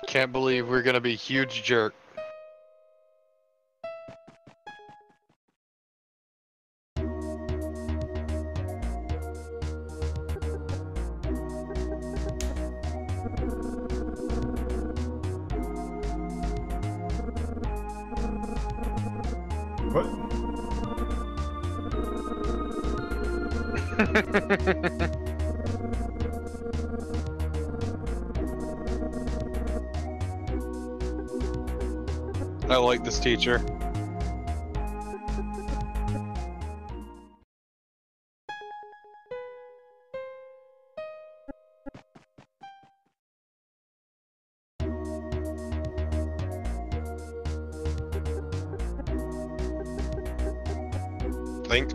Can't believe we're gonna be huge jerk. What? I like this teacher. Think.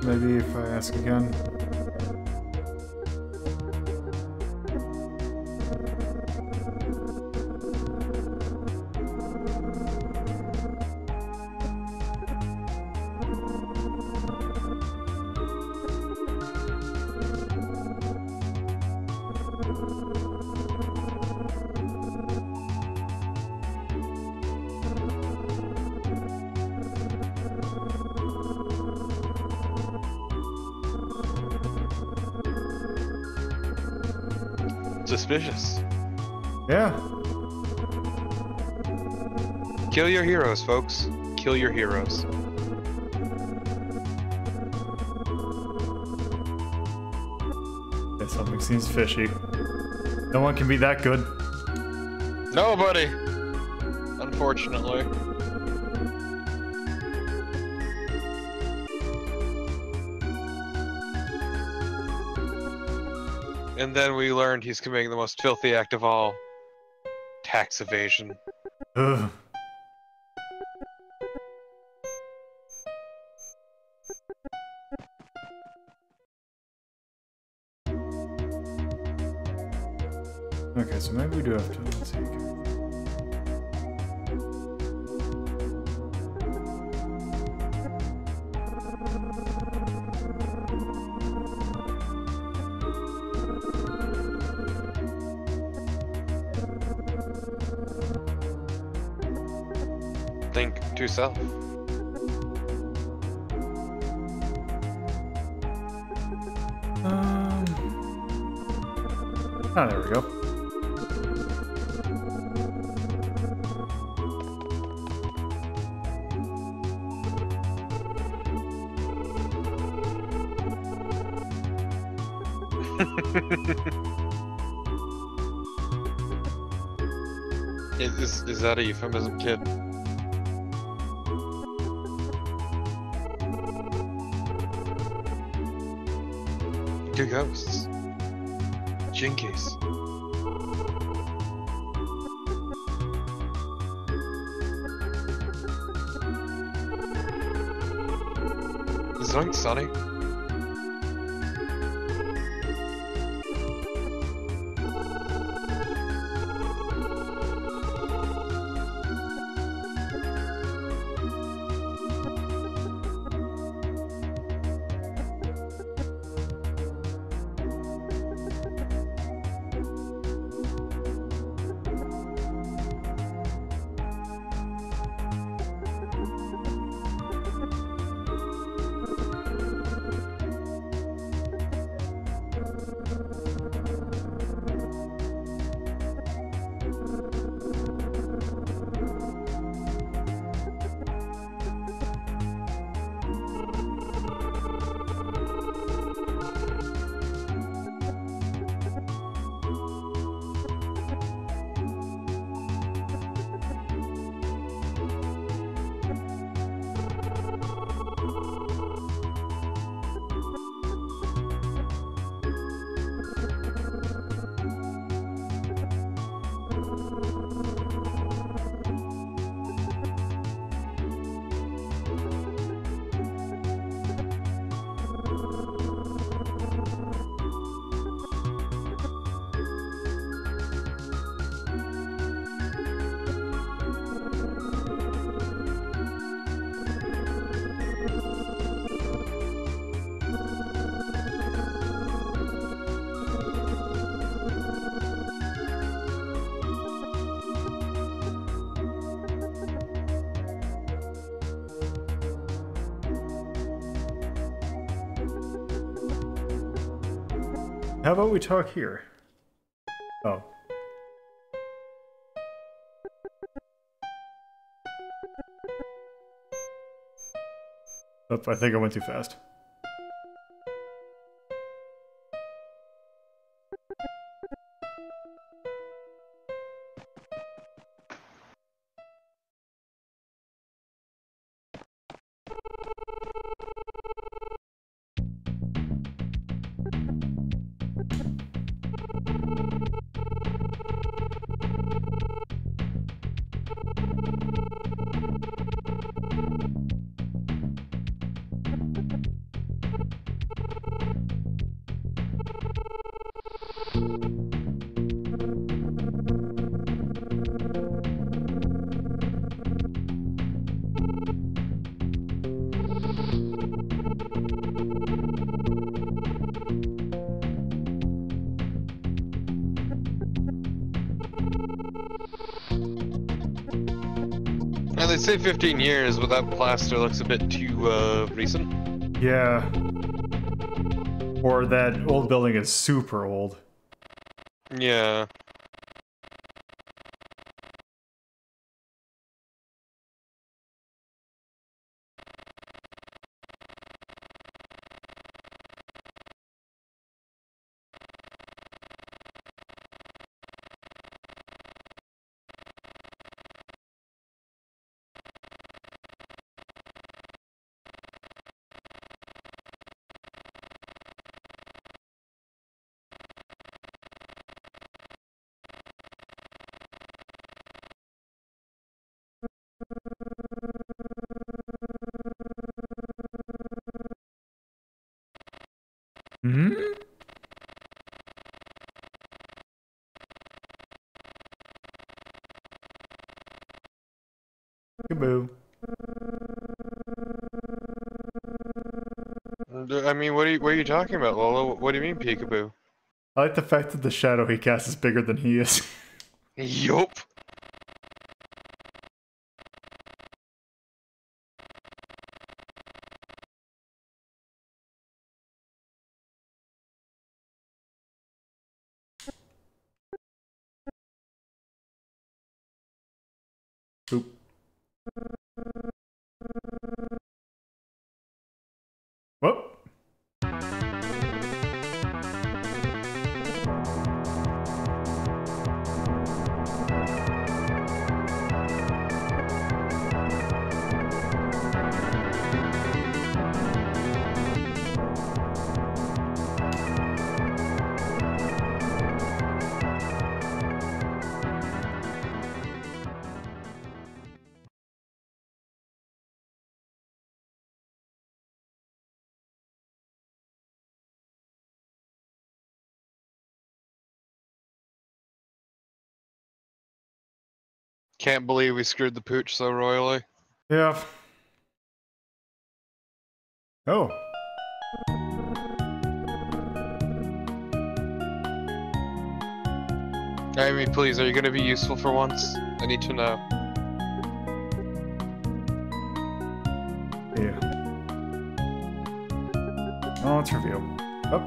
Maybe if I ask again. Suspicious. Yeah. Kill your heroes, folks. Kill your heroes. Yeah, something seems fishy. No one can be that good. Nobody! Unfortunately. And then we learned he's committing the most filthy act of all. Tax evasion. Ugh. Okay, so maybe we do have to, let's see. Think to self. Oh, there we go. Is that a euphemism, kid? Good ghosts. Jinkies. Is Zoink sunny? How about we talk here? Oh. Oh, I think I went too fast. they say 15 years, but that plaster looks a bit too, recent. Yeah. Or that old building is super old. Yeah. Hmm? Kaboo. I mean, what are you talking about, Lola? What do you mean, peekaboo? I like the fact that the shadow he casts is bigger than he is. Yup. Oop. Whoop. Can't believe we screwed the pooch so royally. Yeah. Oh. I mean, please, are you gonna be useful for once? I need to know. Yeah. Oh, let's reveal. Oh.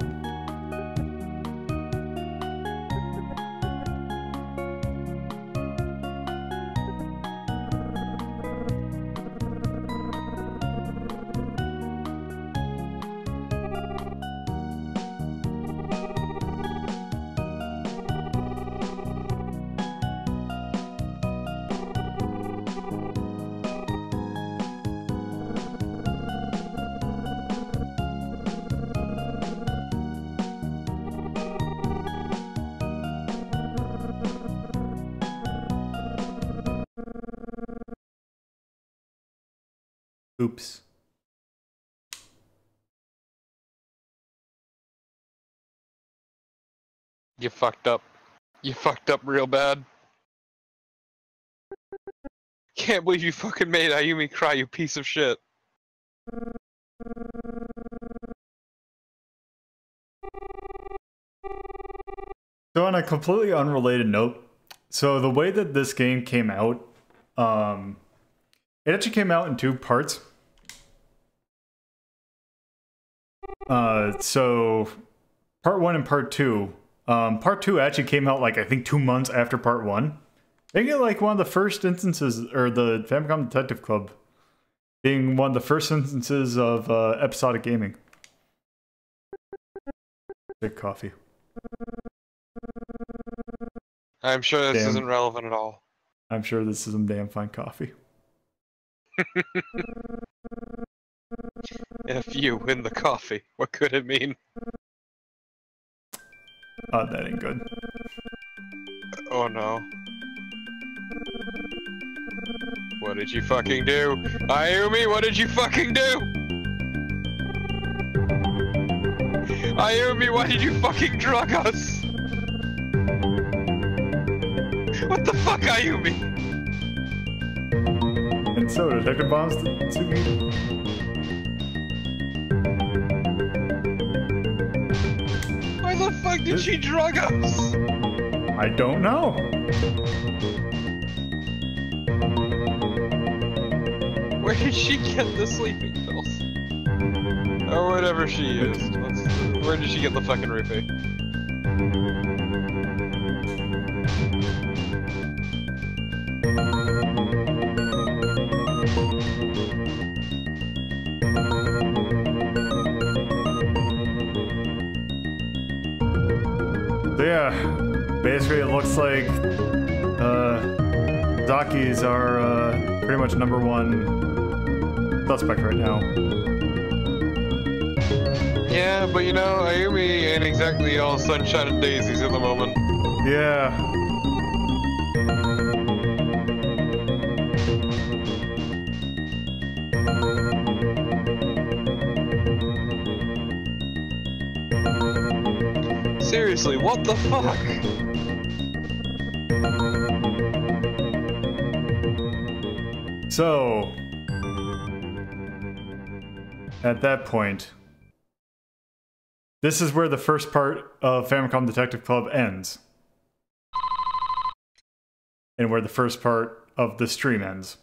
Oops. You fucked up. You fucked up real bad. Can't believe you fucking made Ayumi cry, you piece of shit. So on a completely unrelated note, so the way that this game came out, it actually came out in 2 parts. So part 1 and part 2. Part 2 actually came out like I think 2 months after part 1. Making it like one of the first instances, or the Famicom Detective Club being one of the first instances of episodic gaming. Big coffee. I'm sure this Damn. isn't relevant at all. I'm sure this is some damn fine coffee. If you win the coffee, what could it mean? Oh, that ain't good. Oh no. What did you fucking do? Ayumi, what did you fucking do? Ayumi, why did you fucking drug us? What the fuck, Ayumi? And so, Detective Bombs to me. Why the fuck did she drug us? I don't know. Where did she get the sleeping pills? Or whatever she used. Where did she get the fucking rupee? So yeah, basically it looks like Zaki's are pretty much #1 suspect right now. Yeah, but you know, Ayumi ain't exactly all sunshine and daisies at the moment. Yeah. Seriously, what the fuck? So, at that point, this is where the first part of Famicom Detective Club ends. And where the first part of the stream ends.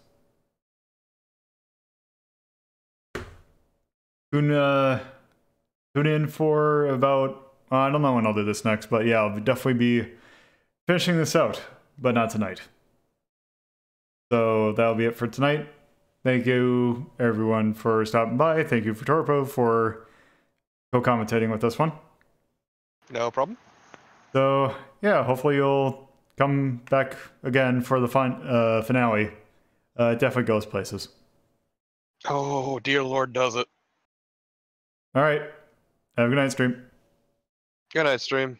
Tune in for about... I don't know when I'll do this next, but yeah, I'll definitely be finishing this out, but not tonight. So that'll be it for tonight. Thank you, everyone, for stopping by. Thank you for Torpo for co-commentating with this one. No problem. So, yeah, hopefully you'll come back again for the finale. It definitely goes places. Oh, dear Lord, does it. All right. Have a good night, stream. Good night, stream.